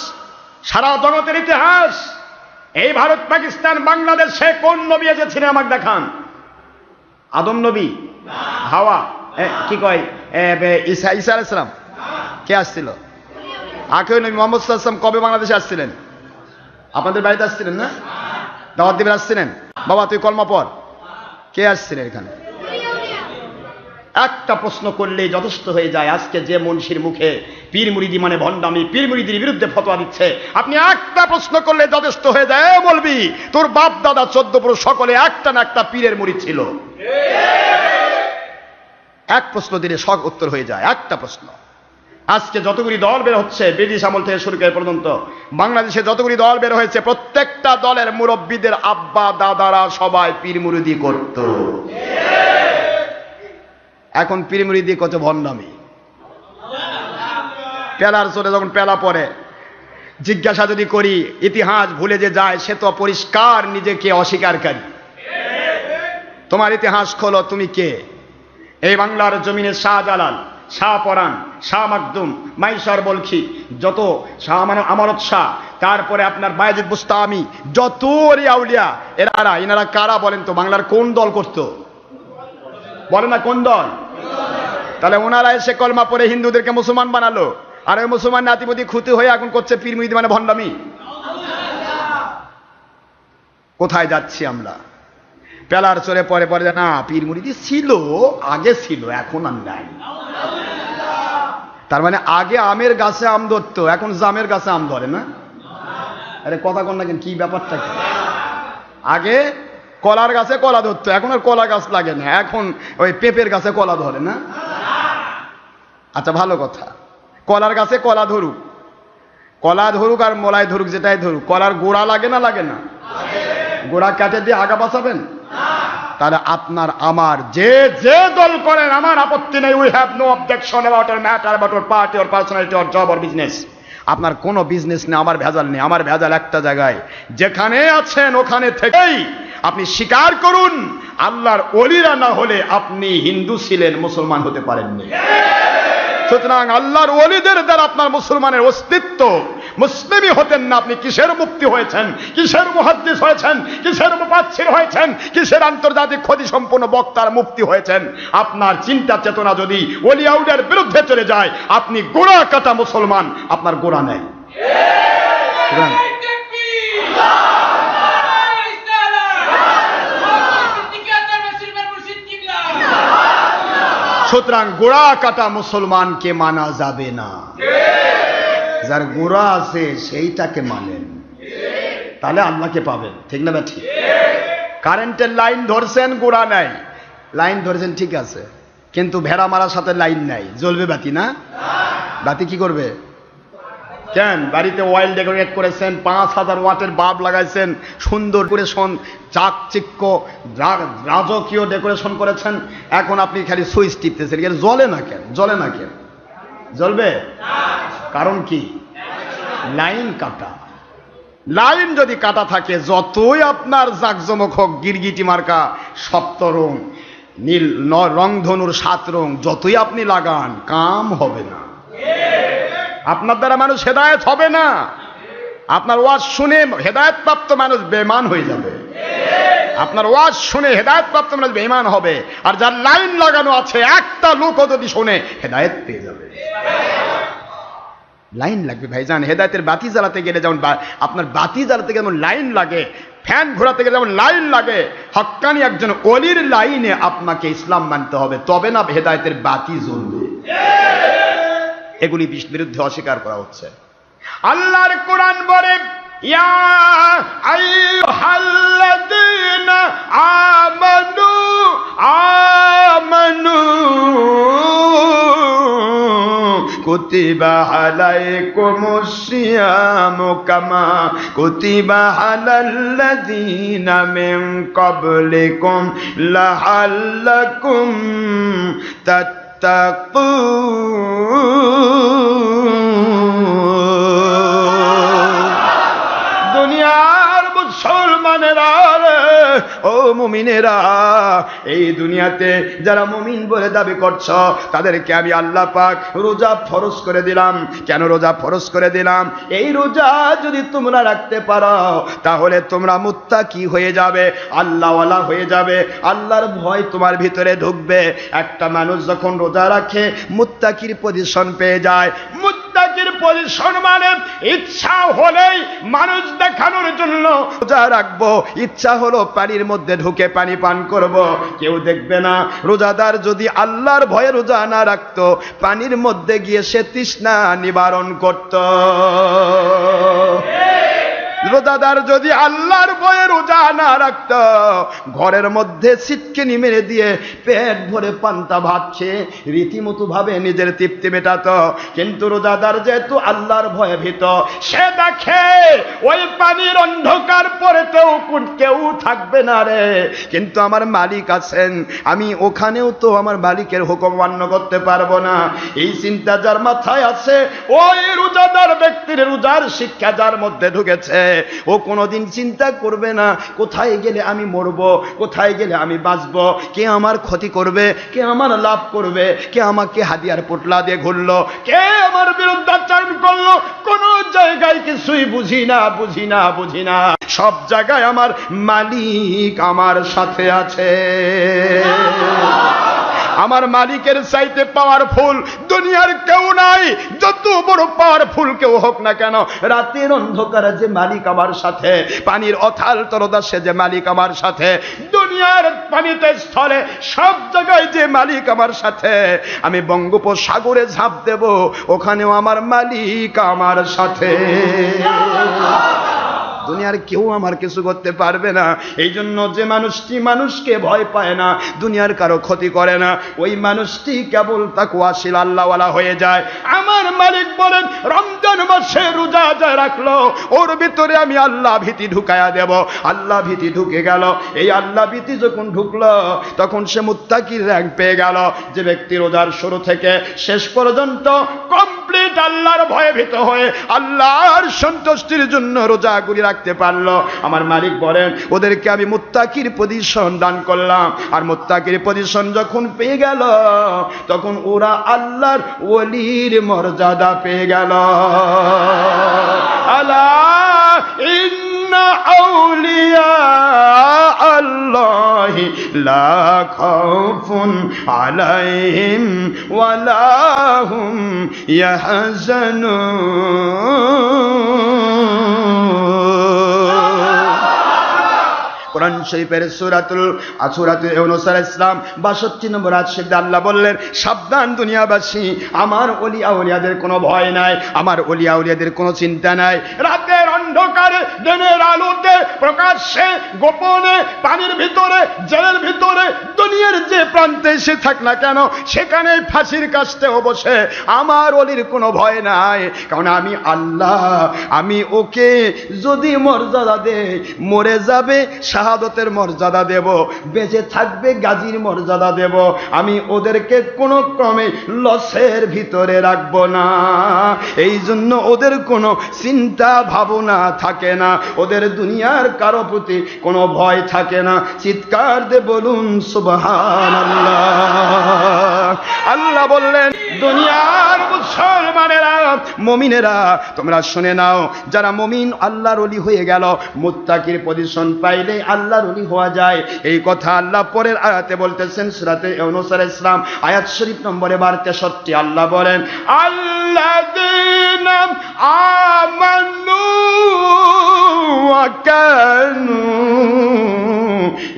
সারা জগতের ইতিহাস। এই ভারত পাকিস্তান বাংলাদেশে কোন নবী এসেছিলেন আমাকে দেখান? আদম নবী, হাওয়া, কি কয় ঈসা আলাইহিস সালাম, কে আসছিল? আখের নবী মুহাম্মদ সাল্লাল্লাহু আলাইহি ওয়াসাল্লাম কবে বাংলাদেশে আসছিলেন? আপনাদের বাড়িতে আসছিলেন না? দাওয়াত দিবেন আসছিলেন? বাবা তুই কলমা পড়। কে আসছিলেন এখানে? একটা প্রশ্ন করলেই যথেষ্ট হয়ে যায়। আজকে যে মুন্সির মুখে পীর মুরিদি মানে ভণ্ডামি, পীর মুরিদির বিরুদ্ধে ফতোয়া দিচ্ছে, আপনি একটা প্রশ্ন করলে যথেষ্ট হয়ে যায়। বলবি তোর বাপ দাদা 14 পুরুষ সকলে একটা না একটা পীরের মুরিদ ছিল। এক প্রশ্ন দিলে সব উত্তর হয়ে যায়, একটা প্রশ্ন। আজকে যতগুলি দল বের হচ্ছে, ব্রিটিশ আমল থেকে শুরু করে পর্যন্ত বাংলাদেশে যতগুলি দল বের হয়েছে, প্রত্যেকটা দলের মুরব্বীদের আব্বা দাদারা সবাই পীর মুরিদি করত। এখন পীর মুরিদি কত ভণ্ডামি। পেলার চোরে যখন পেলা পড়ে, জিজ্ঞাসা যদি করি, ইতিহাস ভুলে যে যায় সে তো পরিষ্কার নিজেকে অস্বীকারকারী। তোমার ইতিহাস খোলো, তুমি কে? এই বাংলার জমিনে শাহজালাল, শাহ পরাণ, শাহ মাকদুম, মাইশার বলখি, যত শাহ আমানত শাহ, তারপরে আপনার বায়েজিদ বুস্তামি, যত আউলিয়া, এনারা কারা বলেন তো? বাংলার কোন দল করত? বলে না কোন দল? তাহলে ওনারা এসে কলমা পরে হিন্দুদেরকে মুসলমান বানালো, আর ওই মুসলমান নাতিপতি খুঁতি হয়ে এখন করছে পীর মুরিদ মানে ভণ্ডামি। কোথায় যাচ্ছি আমরা? পেলার চোরে পরে পরে না পীর মুরিদি ছিল, আগে ছিল, এখন আর নাই। তার মানে আগে আমের গাছে আম ধরতো, এখন জামের গাছে আম ধরে না? আরে কথা কন না কেন, কি ব্যাপারটা কি? আগে কলার গাছে কলা ধরতো, এখন আর কলা গাছ লাগে না, এখন ওই পেঁপের গাছে কলা ধরে না? আচ্ছা ভালো কথা, কলার গাছে কলা ধরুক, কলা ধরুক আর মলাই ধরুক, যেটাই ধরুক, কলার গোড়া লাগে না লাগে না? গোড়া কাটে দিয়ে আগা বাঁচাবেন? তাহলে আপনার আমার যে যে দল করেন আমার আপত্তি নেই। We have no objection about our matter, about our party or personality or job or business. আপনার কোনো বিজনেস নেই, আমার ভেজাল নেই। আমার ভেজাল একটা জায়গায়, যেখানে আছেন ওখানে থেকেই আপনি স্বীকার করুন, আল্লাহর ওলিরা না হলে আপনি হিন্দু ছিলেন, মুসলমান হতে পারেননি। সুতরাং আল্লাহর ওলিদের দ্বারা আপনার মুসলমানের অস্তিত্ব, মুসলিমই হতেন না, আপনি কিসের মুক্তি হয়েছেন, কিসের মুহাদ্দিস হয়েছেন, কিসের মুফাসসির হয়েছেন, কিসের আন্তর্জাতিক খ্যাতি সম্পন্ন বক্তার মুক্তি হয়েছেন? আপনার চিন্তা চেতনা যদি ওলি আউলিয়ার বিরুদ্ধে চলে যায়, আপনি গোড়া কাটা মুসলমান, আপনার গোড়া নেই। সুতরাং গোড়া কাটা মুসলমানকে মানা যাবে না। যার গোড়া আছে সেইটাকে মানেন, তাহলে আল্লাহকে পাবেন। ঠিক না ঠিক? কারেন্টের লাইন ধরছেন, গোড়া নাই, লাইন ধরছেন ঠিক আছে, কিন্তু ভেড়া মারার সাথে লাইন নাই, জ্বলবে বাতি না? বাতি কি করবে? কেন বাড়িতে অয়েল ডেকোরেট করেছেন, 5000 ওয়াটের বাল্ব লাগাইছেন, সুন্দর করে চাকচিক্য রাজকীয় ডেকোরেশন করেছেন, এখন আপনি খালি সুইচ টিপতেছেন, এর জ্বলে না কেন? জ্বলে না কেন? জ্বলবে? কারণ কি? লাইন কাটা। লাইন যদি কাটা থাকে, যতই আপনার জাকজমক হোক, গিরগিটি মার্কা 7 রং, নীল রংধনুর 7 রং যতই আপনি লাগান, কাম হবে না। আপনার দ্বারা মানুষ হেদায়েত হবে না। আপনার ওয়াজ শুনে হেদায়েত প্রাপ্ত মানুষ বেঈমান হয়ে যাবে। আপনার ওয়াজ শুনে হেদায়েত প্রাপ্ত মানুষ বেঈমান হবে, আর যার লাইন লাগানো আছে একটা লোকও যদি শুনে হেদায়েত পেয়ে যাবে। লাইন লাগবে ভাইজান। হেদায়েতের বাতি জ্বালাতে গেলে যেমন আপনার বাতি জ্বালাতে গেলে যেমন লাইন লাগে, ফ্যান ঘোরাতে গেলে যেমন লাইন লাগে, হক্কানি একজন ওলির লাইনে আপনাকে ইসলাম মানতে হবে, তবে না হেদায়েতের বাতি জ্বলবে। এগুলি বিরুদ্ধে অস্বীকার করা হচ্ছে। আল্লাহর কোরআন বলে, ইয়া আইয়ুহাল্লাযীনা আমানু আমানু কুতিবা আলাইকুমুস সিয়ামু কামা কুতিবা আলাল্লাযীনা মিন ক্বাবলিকুম লাআল্লাকুম দুনিয়ার মুসলমানেরা, ও মুমিনেরা, এই দুনিয়াতে যারা মুমিন বলে দাবি করছ তাদেরকে আমি আল্লাহ পাক রোজা ফরজ করে দিলাম। কেন রোজা ফরজ করে দিলাম? এই রোজা যদি তোমরা রাখতে পারো তাহলে তোমরা মুত্তাকি হয়ে যাবে, আল্লাহওয়ালা হয়ে যাবে, আল্লাহর ভয় তোমার ভিতরে ঢুকবে। একটা মানুষ যখন রোজা রাখে মুত্তাকির পজিশন পেয়ে যায়। মুত্তাকির পজিশন মানে ইচ্ছা হলেই মানুষ দেখানোর জন্য রোজা রাখবো, ইচ্ছা হলো পানির মধ্যে ঢুকে পানি পান করব, কেউ দেখবে না। রোজাদার যদি আল্লাহর ভয়ে রোজা না রাখতো, পানির মধ্যে গিয়ে সে তৃষ্ণা নিবারণ করত। রোজাদার যদি আল্লাহর ভয়ে রোজা না রাখত, ঘরের মধ্যে ছিটকিনি মেরে দিয়ে পেট ভরে পান্তা ভাত খেয়ে রীতিমতো ভাবে নিজের তৃপ্তি মেটাত। কিন্তু রোজাদার যেহেতু আল্লাহর ভয়ে ভীত, সে দেখে ওই পানির অন্ধকার পরেতেও কেউ থাকবে না রে, কিন্তু আমার মালিক আছেন, আমি ওখানেও তো আমার মালিকের হুকুম মান্য করতে পারবো না। এই চিন্তা যার মাথায় আছে, ওই রোজাদার ব্যক্তির রোজার শিক্ষা যার মধ্যে ঢুকেছে, ও কোনোদিন চিন্তা করবে না কোথায় গেলে আমি মরবো, কোথায় গেলে আমি বাঁচবো, কে আমার ক্ষতি করবে, কে আমার লাভ করবে, কে আমাকে হাতিয়ার পোটলা দিয়ে ঘুরলো, কে আমার বিরুদ্ধাচরণ করলো, কোন জায়গায় কিছুই বুঝি না, বুঝি না, বুঝি না। সব জায়গায় আমার মালিক আমার সাথে আছে। আমার মালিকের চাইতে পাওয়ারফুল দুনিয়ার কেউ নাই। যত বড় পাওয়ারফুল কেউ হোক না কেন, রাতের অন্ধকারে যে মালিক আমার সাথে, পানির অথাল তরদাসে যে মালিক আমার সাথে, দুনিয়ার পানিতে স্থলে সব জায়গায় যে মালিক আমার সাথে, আমি বঙ্গোপসাগরে ঝাঁপ দেব, ওখানেও আমার মালিক আমার সাথে। দুনিয়ার কেউ আমার কিছু করতে পারবে না। এই জন্য যে মানুষটি মানুষকে ভয় পায় না, দুনিয়ার কারো ক্ষতি করে না, ওই মানুষটি কেবল তাকওয়াশীল আল্লাহওয়ালা হয়ে যায়। আমার মালিক বলেন, রমজান মাসে রোজা যা রাখলো, ওর ভিতরে আমি আল্লাহ ভীতি ঢুকায়া দেব। আল্লাহ ভীতি ঢুকে গেল। এই আল্লাহ ভীতি যখন ঢুকলো, তখন সে মুত্তাকির র‍্যাঙ্ক পেয়ে গেল। যে ব্যক্তি রোজার শুরু থেকে শেষ পর্যন্ত কমপ্লিট আল্লাহর ভয়ে ভীত হয়ে আল্লাহর সন্তুষ্টির জন্য রোজাগুলি রাখতে পারলো, আমার মালিক বলেন ওদেরকে আমি মুত্তাকির পজিশন দান করলাম। আর মুত্তাকির পজিশন যখন পেয়ে গেল, তখন ওরা আল্লাহর ওলির মর্যাদা পেয়ে গেল। আলা ইন্না আউলিয়া আল্লাহি লা খাউফুন আলাইহিম ওয়ালা হুম ইয়াহজানুন। কোরআন শরীফের সূরাতুল ইউনূস আলাইহিস সালাম 62 নম্বর আয়াত শরীফে আল্লাহ বললেন, সাবধান দুনিয়াবাসী, আমার ওলি আউলিয়াদের কোনো ভয় নাই, আমার ওলি আউলিয়াদের কোনো চিন্তা নাই। রাতের অন্ধকারে, দিনের আলোতে, প্রকাশ্যে, গোপনে, পানির ভিতরে, জলের ভিতরে, দুনিয়ার যে প্রান্তে এসে থাক না কেন, সেখানে ফাঁসির কাস্তেও বসে আমার ওলির কোনো ভয় নাই। কারণ আমি আল্লাহ, আমি ওকে যদি মর্যাদা দেই, মরে যাবে শাহাদতের মর্যাদা দেব, বেঁচে থাকবে গাজীর মর্যাদা দেব। আমি ওদেরকে কোনো ক্রমে লসের ভিতরে রাখবো না। এই জন্য ওদের কোনো চিন্তা ভাবনা থাকে না, ওদের দুনিয়ার কারো প্রতি কোনো ভয় থাকে না। চিৎকার দে বলুন সুবহানাল্লাহ। আল্লাহ বললেন, দুনিয়ার মুসলমানেরা, মুমিনেরা, তোমরা শুনে নাও, যারা মুমিন আল্লাহর ওলি হয়ে গেল, মুত্তাকির পজিশন পাইলে আল্লাহর ওলি হওয়া যায়। এই কথা আল্লাহ পরের আয়াতে বলতেছেন, সূরাতে ইউনূস আলাইহিস সালাম আয়াত শরীফ নম্বরে 63। আল্লাহ বলেন, আল্লাযীনা আমানু ওয়া কানু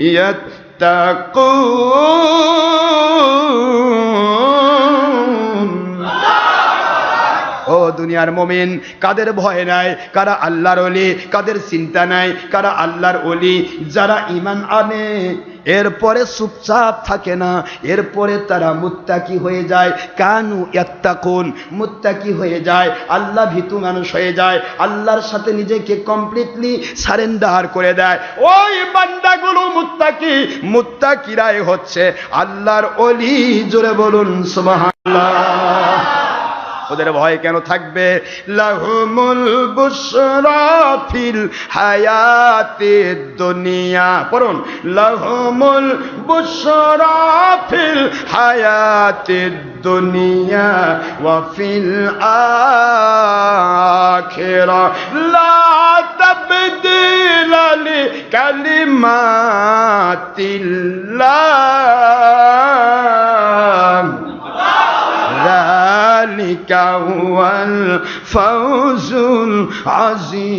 ইয়াত্তাকুন। ও দুনিয়ার মুমিন, কাদের ভয় নাই, কারা আল্লাহর ওলি, কাদের চিন্তা নাই, কারা আল্লাহর ওলি, যারা ঈমান আনে এরপরে চুপচাপ থাকে না, এরপরে তারা মুত্তাকি হয়ে যায়। কানু ইয়াত্তাকুন, মুত্তাকি হয়ে যায়, আল্লাহ ভীতু মানুষ হয়ে যায়, আল্লাহর সাথে নিজেকে কমপ্লিটলি সারেন্ডার করে দেয়। ওই বান্দাগুলো মুত্তাকি, মুত্তাকিরাই হচ্ছে আল্লাহর ওলি। জোরে বলুন সুবহানাল্লাহ। ওদের ভয় কেন থাকবে? লাহুমুল বুশরা ফিল হায়াতিদ দুনিয়া, পড়ুন, লাহুমুল বুশরা ফিল হায়াতিদ দুনিয়া ওয়া ফিল আখিরাহ লা তাবদীলা লিকালিমাতিল্লাহ যালিকা হুয়াল ফাওজুল আযীম।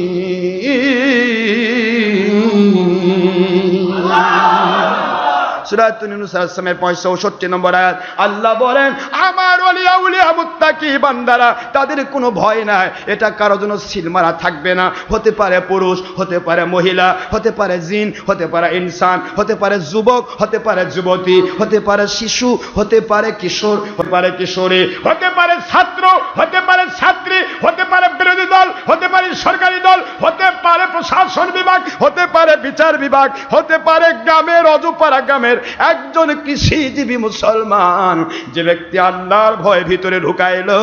সূরা ইউনূস 65 নম্বর আয়াত। আল্লাহ বলেন, আমার ওলিয়া উলিয়া মুত্তাকি বান্দারা, তাদের কোনো ভয় নাই। এটা কারো জন্য সিলমারা থাকবে না। হতে পারে পুরুষ, হতে পারে মহিলা, হতে পারে জিন, হতে পারে ইনসান, হতে পারে যুবক, হতে পারে যুবতী, হতে পারে শিশু, হতে পারে কিশোর, হতে পারে কিশোরী, হতে পারে ছাত্র, হতে পারে ছাত্রী, হতে পারে বিরোধী দল, হতে পারে সরকারি দল, হতে পারে প্রশাসন বিভাগ, হতে পারে বিচার বিভাগ, হতে পারে গ্রামের অজুপাড়া গ্রামের একজন কৃষিজীবী মুসলমান। যে ব্যক্তি আল্লাহর ভয় ভিতরে ঢুকাইলো,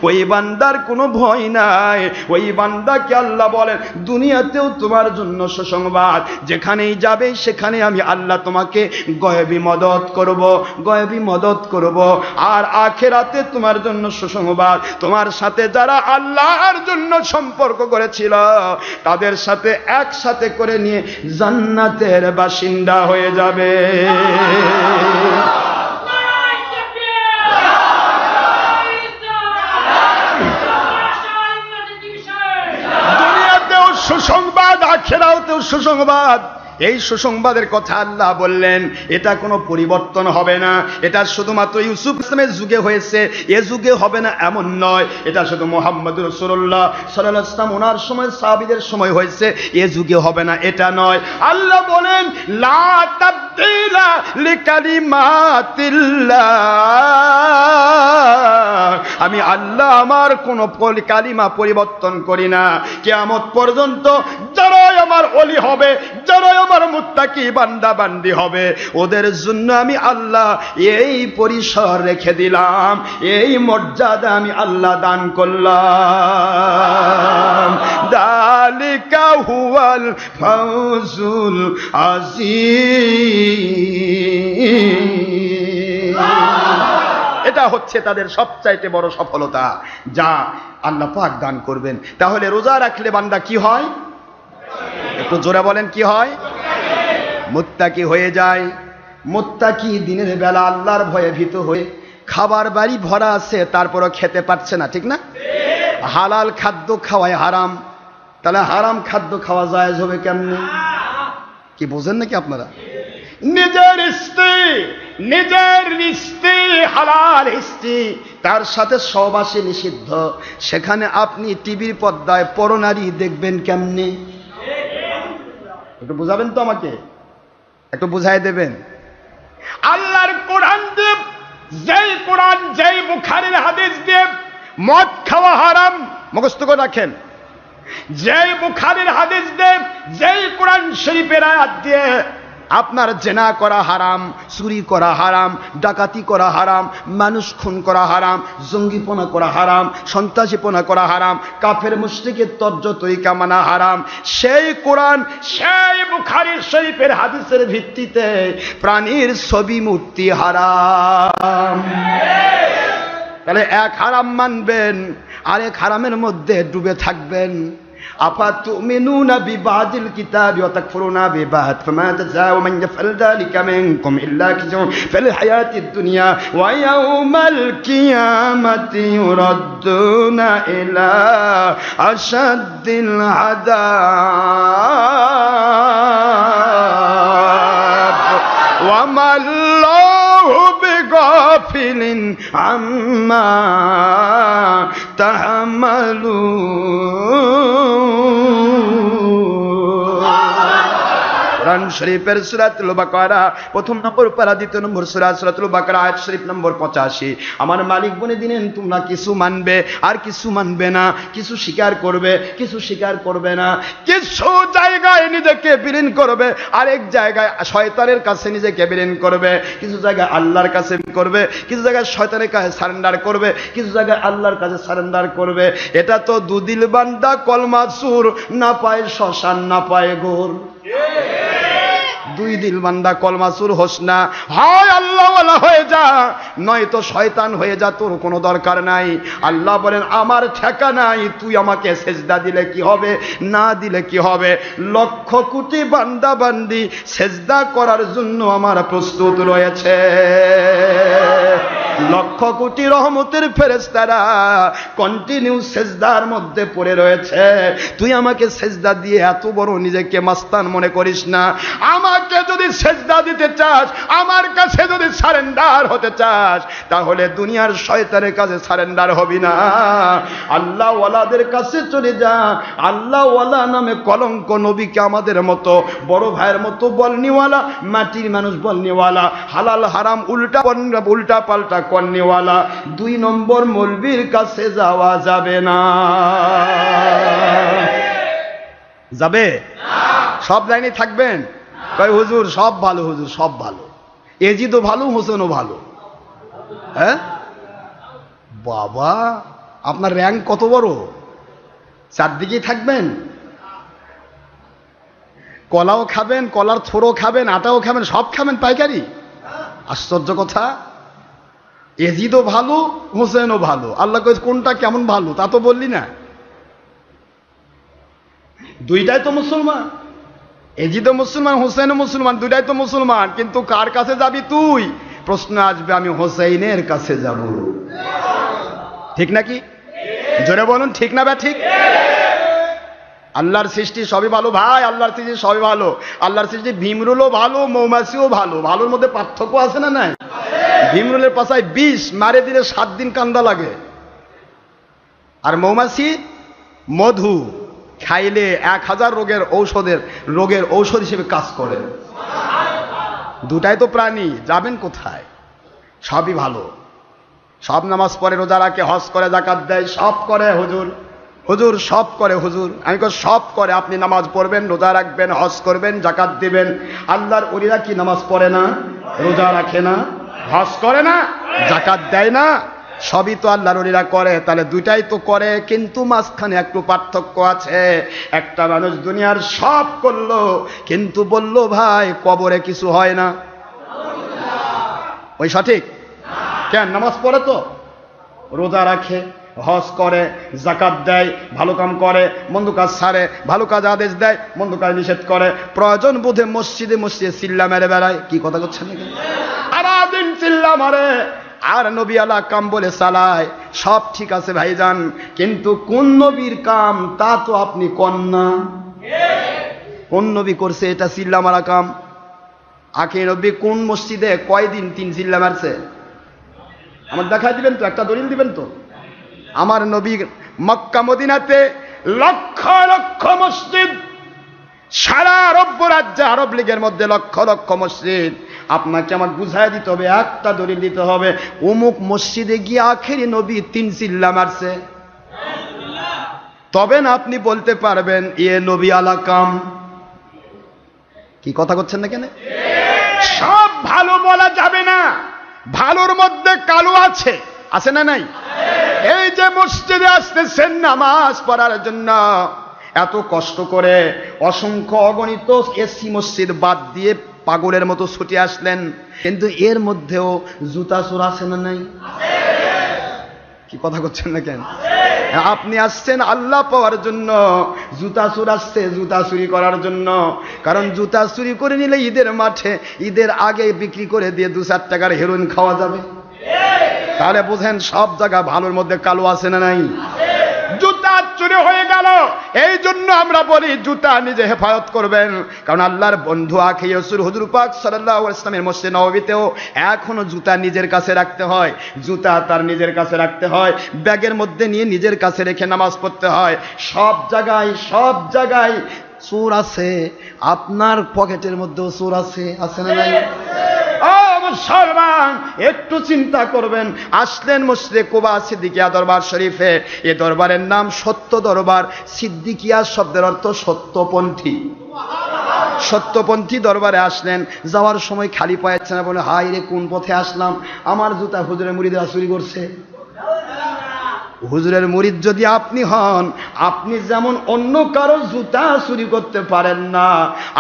ওই বান্দার কোনো ভয় নাই। ওই বান্দাকে আল্লাহ বলেন, দুনিয়াতেও তোমার জন্য সুসংবাদ, যেখানেই যাবে সেখানে আমি আল্লাহ তোমাকে গয়বী মদত করব, গয়বী মদত করব। আর আখিরাতে তোমার জন্য সুসংবাদ, তোমার সাথে যারা আল্লাহর জন্য সম্পর্ক করেছিল তাদের সাথে একসাথে করে নিয়ে জান্নাতের বাসিন্দা হয়ে যাবে। দুনিয়াতেও সুসংবাদ, আখিরাতেও সুসংবাদ। এই সুসংবাদের কথা আল্লাহ বললেন, এটা কোনো পরিবর্তন হবে না। এটা শুধুমাত্র ইউসুফ ইসলামের যুগে হয়েছে, এ যুগে হবে না এমন নয়। এটা শুধু মুহাম্মদ রাসূলুল্লাহ সাল্লাল্লাহু আলাইহি ওয়াসাল্লাম ওনার সময়, সাহাবীদের সময় হয়েছে, এ যুগে হবে না, এটা নয়। আল্লাহ বলেন, লা তাবদীলা লিকালিমাতিল্লাহ, আমি আল্লাহ আমার কোন কালিমা পরিবর্তন করি না। কিয়ামত পর্যন্ত যারাই আমার ওলি হবে, যারাই আমার মুত্তাকি বান্দা বান্দি হবে, ওদের জন্য আমি আল্লাহ এই পরিসর রেখে দিলাম, এই মর্যাদা আমি আল্লাহ দান করলাম। যালিকা হুয়াল ফাওজুল আযীম। এটা হচ্ছে তাদের সবচাইতে বড় সফলতা, যা আল্লাহ পাক দান করবেন। তাহলে রোজা রাখলে বান্দা কি হয়? একটু জোরে বলেন, কি হয়? মুত্তাকি হয়ে যায়। মুত্তাকি দিনের বেলা আল্লাহর ভয়ে ভীত হয়ে, খাবার বাড়ি ভরা আছে তারপরও খেতে পারছে না, ঠিক না? হালাল খাদ্য খাওয়ায় হারাম, তাহলে হারাম খাদ্য খাওয়া জায়েজ হবে কেমনে? কি বোঝেন নাকি আপনারা? নিজের স্ত্রী হালাল স্ত্রী, তার সাথে সহবাসী নিষিদ্ধ, সেখানে আপনি টিভির পর্দায় পরনারী দেখবেন কেমনে? একটু বুঝাবেন তো আমাকে, একটু বুঝাই দেবেন। আল্লাহর কোরআন দিয়ে, যেই কোরআন, যেই বুখারীর হাদিস দিয়ে মদ খাওয়া হারাম, মুখস্থ করে রাখেন। যেই বুখারীর হাদিস দিয়ে, যেই কোরআন শরীফের আয়াত দিয়ে আপনার জেনা করা হারাম, চুরি করা হারাম, ডাকাতি করা হারাম, মানুষ খুন করা হারাম, জঙ্গিপনা করা হারাম, সন্ত্রাসীপনা করা হারাম, কাফের মুশরিকের তর্জ তরিকা মানা হারাম, সেই কোরআন, সেই বুখারী শরীফের হাদিসের ভিত্তিতে প্রাণীর ছবি মূর্তি হারাম। তাহলে এক হারাম মানবেন, আরেক হারামের মধ্যে ডুবে থাকবেন। আফাতুমিনুনা বিবাদিল কিতাবি ওয়া তাকফুরুনা বিবাদ ফামা জাযাউ মান ইয়াফআল যালিকা মিনকুম ইল্লা খিজুন ফিল হায়াতিদ দুনিয়া ওয়া ইয়াউমাল কিয়ামাতি ইউরাদ্দুনা ইলা আশাদ্দিল আযাব ওয়া মাল্লাহু বিগাফিলিন আম্মা তা'মালুন। কোরআন শরীফের সূরাতুল বাকারা প্রথম নম্বর পারা, দ্বিতীয় নম্বর সূরা সূরাতুল বাকারা আয়াত শরীফ নম্বর 85। আমার মালিক বলে দিলেন তোমরা কিছু মানবে আর কিছু মানবে না, কিছু স্বীকার করবে কিছু স্বীকার করবে না, কিছু জায়গায় নিজেকে বিলীন করবে, আরেক জায়গায় শয়তানের কাছে নিজেকে বিলীন করবে, কিছু জায়গায় আল্লাহর কাছে করবে, কিছু জায়গায় শয়তানের কাছে সারেন্ডার করবে, কিছু জায়গায় আল্লাহর কাছে সারেন্ডার করবে। এটা তো দুদিল বান্দা কলমা সুর, না পায় শ্মশান না পায় গোর। দুই দিল বান্দা কলমা সুর হোস না, হয় আল্লাহ ওয়ালা হয়ে যা, নয়তো শয়তান হয়ে যা, তোর কোনো দরকার নাই। আল্লাহ বলেন আমার ঠেকা নাই, তুই আমাকে সেজদা দিলে কি হবে না দিলে কি হবে, লক্ষ কোটি বান্দা বান্দি সেজদা করার জন্য আমার প্রস্তুত রয়েছে। লক্ষ কোটি রহমতের ফেরেশতারা কন্টিনিউ সেজদার মধ্যে পড়ে রয়েছে। তুই আমাকে সেজদা দিয়ে এত বড় নিজেকে মাস্তান মনে করিস না। আমাকে যদি সেজদা দিতে চাস, আমার কাছে যদি সারেন্ডার হতে চাস, তাহলে দুনিয়ার শয়তানের কাছে সারেন্ডার হবি না, আল্লাহ ওয়ালাদের কাছে চলে যা। আল্লাহ ওয়ালা নামে কলঙ্ক নবীকে আমাদের মতো বড় ভাইয়ের মতো বলনিওয়ালা, মাটির মানুষ বলনিওয়ালা, হালাল হারাম উল্টা পাল্টা করনেওয়ালা দুই নম্বর মৌলবীর কাছে যাওয়া যাবে না। যাবে? সব লাইনে থাকবেন? কই হুজুর সব ভালো, হুজুর সব ভালো, এজিদও ভালো হোসেনও ভালো। হ্যাঁ বাবা, আপনার র্যাঙ্ক কত বড়, চারদিকেই থাকবেন। কলাও খাবেন, কলার থোড়ও খাবেন, আটাও খাবেন, সব খাবেন পাইকারি। আশ্চর্য কথা। এজিদও ভালো হোসেনও ভালো, আল্লাহ কই কোনটা কেমন ভালো তা তো বললি না। দুইটাই তো মুসলমান, এজিদও মুসলমান হোসেনও মুসলমান, দুইটাই তো মুসলমান, কিন্তু কার কাছে যাবি তুই? প্রশ্ন আসবে আমি হোসেনের কাছে যাব। ঠিক নাকি? জোরে বলুন ঠিক না? ঠিক। আল্লাহর সৃষ্টি সবই ভালো ভাই, আল্লাহর সৃষ্টি সবই ভালো। আল্লাহর সৃষ্টি ভীমরুলও ভালো, মৌমাছিও ভালো। ভালোর মধ্যে পার্থক্য আছে না নাই? ভীমরুলের পাশায় বিষ মারে দিলে 7 দিন কান্দা লাগে, আর মৌমাছি মধু খাইলে 1000 রোগের ঔষধ হিসেবে কাজ করে। দুটাই তো প্রাণী, যাবেন কোথায়? সবই ভালো, সব নামাজ পড়ে, রোজা রাখে, হজ করে, যাকাত দেয়, সব করে হুজুর। হুজুর সব করে হুজুর। আমি কই সব করে, আপনি নামাজ পড়বেন, রোজা রাখবেন, হজ করবেন, যাকাত দিবেন। আল্লাহর ওলিরা কি নামাজ পড়ে না, রোজা রাখে না, হজ করে না, যাকাত দেয় না? সবই তো আল্লাহর ওলিরা করে। তাহলে দুইটাই তো করে, কিন্তু মাঝখানে একটু পার্থক্য আছে। একটা মানুষ দুনিয়ার সব করলো, কিন্তু বলল ভাই কবরে কিছু হয় না। ওই সঠিক? কেন? নামাজ পড়ে তো, রোজা রাখে, হজ করে, যাকাত দেয়, ভালো কাম করে, মন্দ কাজ ছাড়ে, ভালো কাজ আদেশ দেয়, মন্দ কাজ নিষেধ করে, প্রয়োজন বোধে মসজিদে চিল্লা মেরে বেড়ায়। কি কথা করছেন নাকি? সারাদিন চিল্লা মারে আর নবী আলা কাম বলে চালায়। সব ঠিক আছে ভাইজান, কিন্তু কোন নবীর কাম তা তো আপনি কোন না। কোন নবী করছে এটা চিল্লা মারা কাম? আখি নবী কোন মসজিদে কয়দিন 3 চিল্লা মারছে? আমার দেখাই দিবেন তো, একটা দলিল দিবেন তো? আমার নবী মক্কা মদিনাতে লক্ষ লক্ষ মসজিদ, সারা আরব রাজ্যে, আরব লীগের মধ্যে লক্ষ লক্ষ মসজিদ। আপনাকে আমার বুঝাই দিতে হবে, একটা দলিল দিতে হবে, অমুক মসজিদে গিয়ে আখেরি নবী 3 চিল্লা মারছে, তবে না আপনি বলতে পারবেন এ নবী আলা কাম। কি কথা করছেন না কেন? সব ভালো বলা যাবে না, ভালোর মধ্যে কালো আছে, আছে না নাই? এই যে মসজিদে আসতেছেন নামাজ পড়ার জন্য, এত কষ্ট করে অসংখ্য অগণিত এসি মসজিদ বাদ দিয়ে পাগলের মতো ছুটে আসলেন, কিন্তু এর মধ্যেও জুতা চোর আছে না নাই? কি কথা করছেন না কেন? আপনি আসছেন আল্লাহ পাওয়ার জন্য, জুতা চোর আসছে জুতা চুরি করার জন্য। কারণ জুতা চুরি করে নিলে ঈদের মাঠে, ঈদের আগে বিক্রি করে দিয়ে 2-4 টাকার হেরোইন খাওয়া যাবে। তাহলে বুঝেন সব জায়গা ভালোর মধ্যে কালো আছে না নাই? জুতা চুরি হয়ে গেল, এই জন্য আমরা বলি জুতা নিজে হেফাজত করবেন। কারণ আল্লাহর বন্ধু আখি রাসূল হুজুর পাক সাল্লাল্লাহু আলাইহি ওয়াসাল্লামের মসজিদ নববীতেও এখনো জুতা নিজের কাছে রাখতে হয়, জুতা তার নিজের কাছে রাখতে হয়, ব্যাগের মধ্যে নিয়ে নিজের কাছে রেখে নামাজ পড়তে হয়। সব জায়গায় চোর আছে, আপনার পকেটের মধ্যেও চোর আছে, আছে না নাই? মুসলমান, একটু চিন্তা করবেন। আসলেন মসজিদে কুবা সিদ্দিকিয়া দরবার শরীফে। এ দরবারের নাম সত্য দরবার। সিদ্দিকিয়া শব্দের অর্থ সত্যপন্থী। সত্যপন্থী দরবারে আসলেন। যাওয়ার সময় খালি পাচ্ছে না, বলে হাই রে কোন পথে আসলাম, আমার জুতা হুজুরের মুরিদরা চুরি করছে। হুজুরের মুরিদ যদি আপনি হন, আপনি যেমন অন্য কারো জুতা চুরি করতে পারেন না,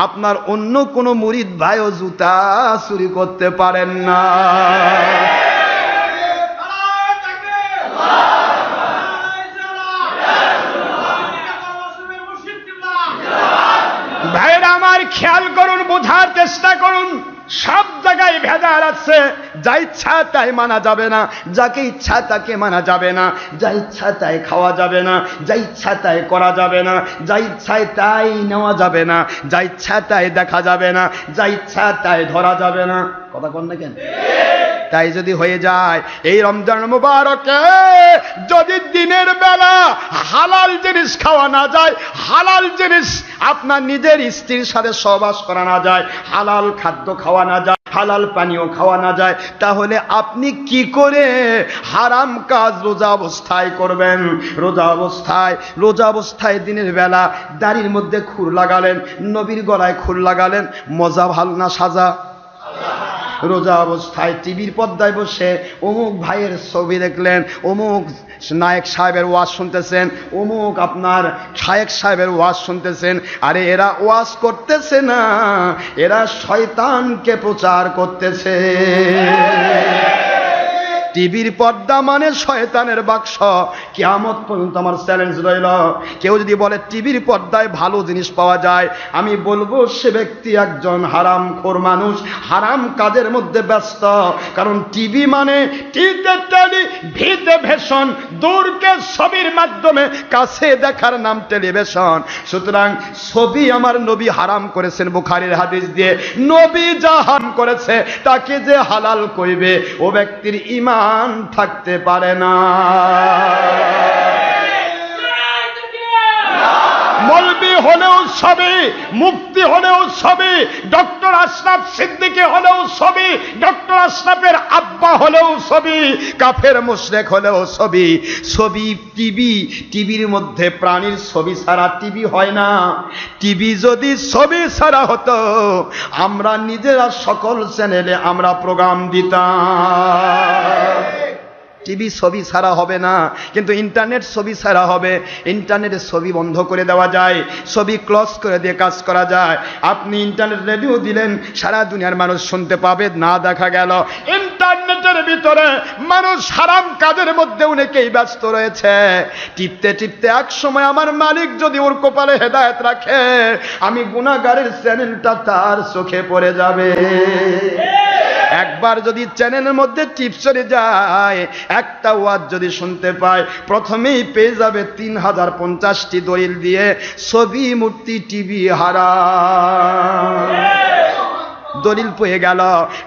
আপনার অন্য কোনো মুরিদ ভাইও জুতা চুরি করতে পারেন না। ভাইরা আমার, খেয়াল করুন, বোঝার চেষ্টা করুন। সব জায়গায় ভেজাল আছে। যা ইচ্ছা তাই মানা যাবে না, যাকে ইচ্ছা তাকে মানা যাবে না, যা ইচ্ছা তাই খাওয়া যাবে না, যা ইচ্ছা তাই করা যাবে না, যা ইচ্ছায় তাই নেওয়া যাবে না, যা ইচ্ছা তাই দেখা যাবে না, যা ইচ্ছা তাই ধরা যাবে না। কথা কন না কেন? তাই যদি হয়ে যায় এই রমজান মুবারকে যদি দিনের বেলা হালাল জিনিস খাওয়া না যায়, হালাল জিনিস আপনার নিজের স্ত্রীর সাথে সহবাস করা না যায়, হালাল খাদ্য খাওয়া না যায়, হালাল পানীয় খাওয়া না যায়, তাহলে আপনি কি করে হারাম কাজ রোজা অবস্থায় করবেন? রোজা অবস্থায় দিনের বেলা দাড়ির মধ্যে খুর লাগালেন, নবীর গলায় খুর লাগালেন, মজা ভাল না সাজা? রোজা অবস্থায় টিভির পর্দায় বসে অমুক ভাইয়ের ছবি দেখলেন, অমুক নায়ক সাহেবের ওয়াজ শুনতেছেন, অমুক আপনার শায়েক সাহেবের ওয়াজ শুনতেছেন। আরে এরা ওয়াজ করতেছে না, এরা শয়তানকে প্রচার করতেছে। টিভির পর্দা মানে শয়তানের বাক্স। কিয়ামত পর্যন্ত আমার চ্যালেঞ্জ রইল, কেউ যদি বলে টিভির পর্দায় ভালো জিনিস পাওয়া যায়, আমি বলবো সে ব্যক্তি একজন হারামখোর মানুষ, হারাম কাজের মধ্যে ব্যস্ত। কারণ টিভি মানে ভিতে ভেষণ, দূরকে ছবির মাধ্যমে কাছে দেখার নাম টেলিভিশন। সুতরাং ছবি আমার নবী হারাম করেছেন বুখারীর হাদিস দিয়ে। নবী যা হারাম করেছে তাকে যে হালাল কইবে, ও ব্যক্তির ঈমান থাকতে পারে না। মৌলবি হলেও ছবি, মুফতি হলেও ছবি, ডক্টর আশরাফ সিদ্দিকী হলেও ছবি, ডক্টর আশরাফের আব্বা হলেও ছবি, কাফের মুশরিক হলেও ছবি। ছবি টিভির মধ্যে প্রাণীর ছবি ছাড়া টিভি হয় না। টিভি যদি ছবি ছাড়া হতো, আমরা নিজেরা সকল চ্যানেলে আমরা প্রোগ্রাম দিতাম। টিভি ছবি ছাড়া হবে না, কিন্তু ইন্টারনেট ছবি ছাড়া হবে। ইন্টারনেটে ছবি বন্ধ করে দেওয়া যায়, ছবি ক্লোজ করে দিয়ে কাজ করা যায়। আপনি ইন্টারনেট রেডিও দিলেন, সারা দুনিয়ার মানুষ শুনতে পাবে, না দেখা গেল ইন্টারনেটের ভিতরে মানুষ হারাম কাজের মধ্যে অনেকেই ব্যস্ত রয়েছে। টিপতে টিপতে এক সময় আমার মালিক যদি ওর কপালে হেদায়েত রাখে, আমি গুনাহগারের চ্যানেলটা তার চোখে পড়ে যাবে। একবার যদি চ্যানেলের মধ্যে টিপ চলে যায়, একটা ওয়াজ যদি শুনতে পায়, প্রথমেই পেয়ে যাবে 3050টি দলিল দিয়ে ছবি, মূর্তি, টিভি হারাম। দলিল পেয়ে গেল,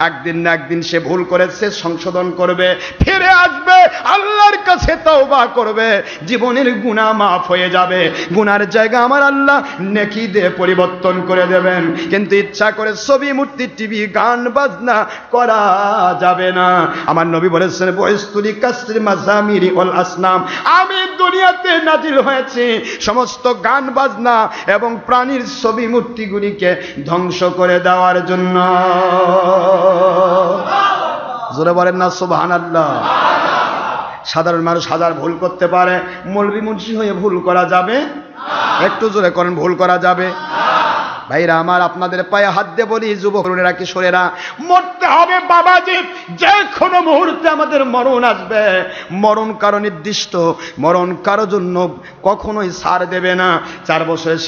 একদিন না একদিন সে ভুল করেছে, সংশোধন করবে, ফিরে আসবে, আল্লাহর কাছে তওবা করবে, জীবনের গুনাহ মাফ হয়ে যাবে। গুনার জায়গা আমার আল্লাহ নেকি দিয়ে পরিবর্তন করে দেবেন। কিন্তু ইচ্ছা করে ছবি, মূর্তি, টিভি, গান বাজনা করা যাবে না। আমার নবী বলেছেন, বয়স্তুলি কাসরি মাজামিরি ওয়াল আসনাম, আমি দুনিয়াতে নাজিল হয়েছি সমস্ত গান বাজনা এবং প্রাণীর ছবি মূর্তিগুলিকে ধ্বংস করে দেওয়ার জন্য। জোরে বলেন না সুবহানাল্লাহ। সাধারণ মানুষ হাজার ভুল করতে পারে, মৌলবি মুন্সি হয়ে ভুল করা যাবে? একটু জোরে করেন, ভুল করা যাবে? ভাইরা আমার, আপনাদের পায়ে হাত দিয়ে বলি, যুবক তরুণেরা, কিশোরেরা, মরতে হবে বাবাজি। যে কোনো মুহূর্তে আমাদের মরণ আসবে। মরণ কারো নির্দিষ্ট, মরণ কারো জন্য কখনোই ছাড় দেবে না। 4 বছরের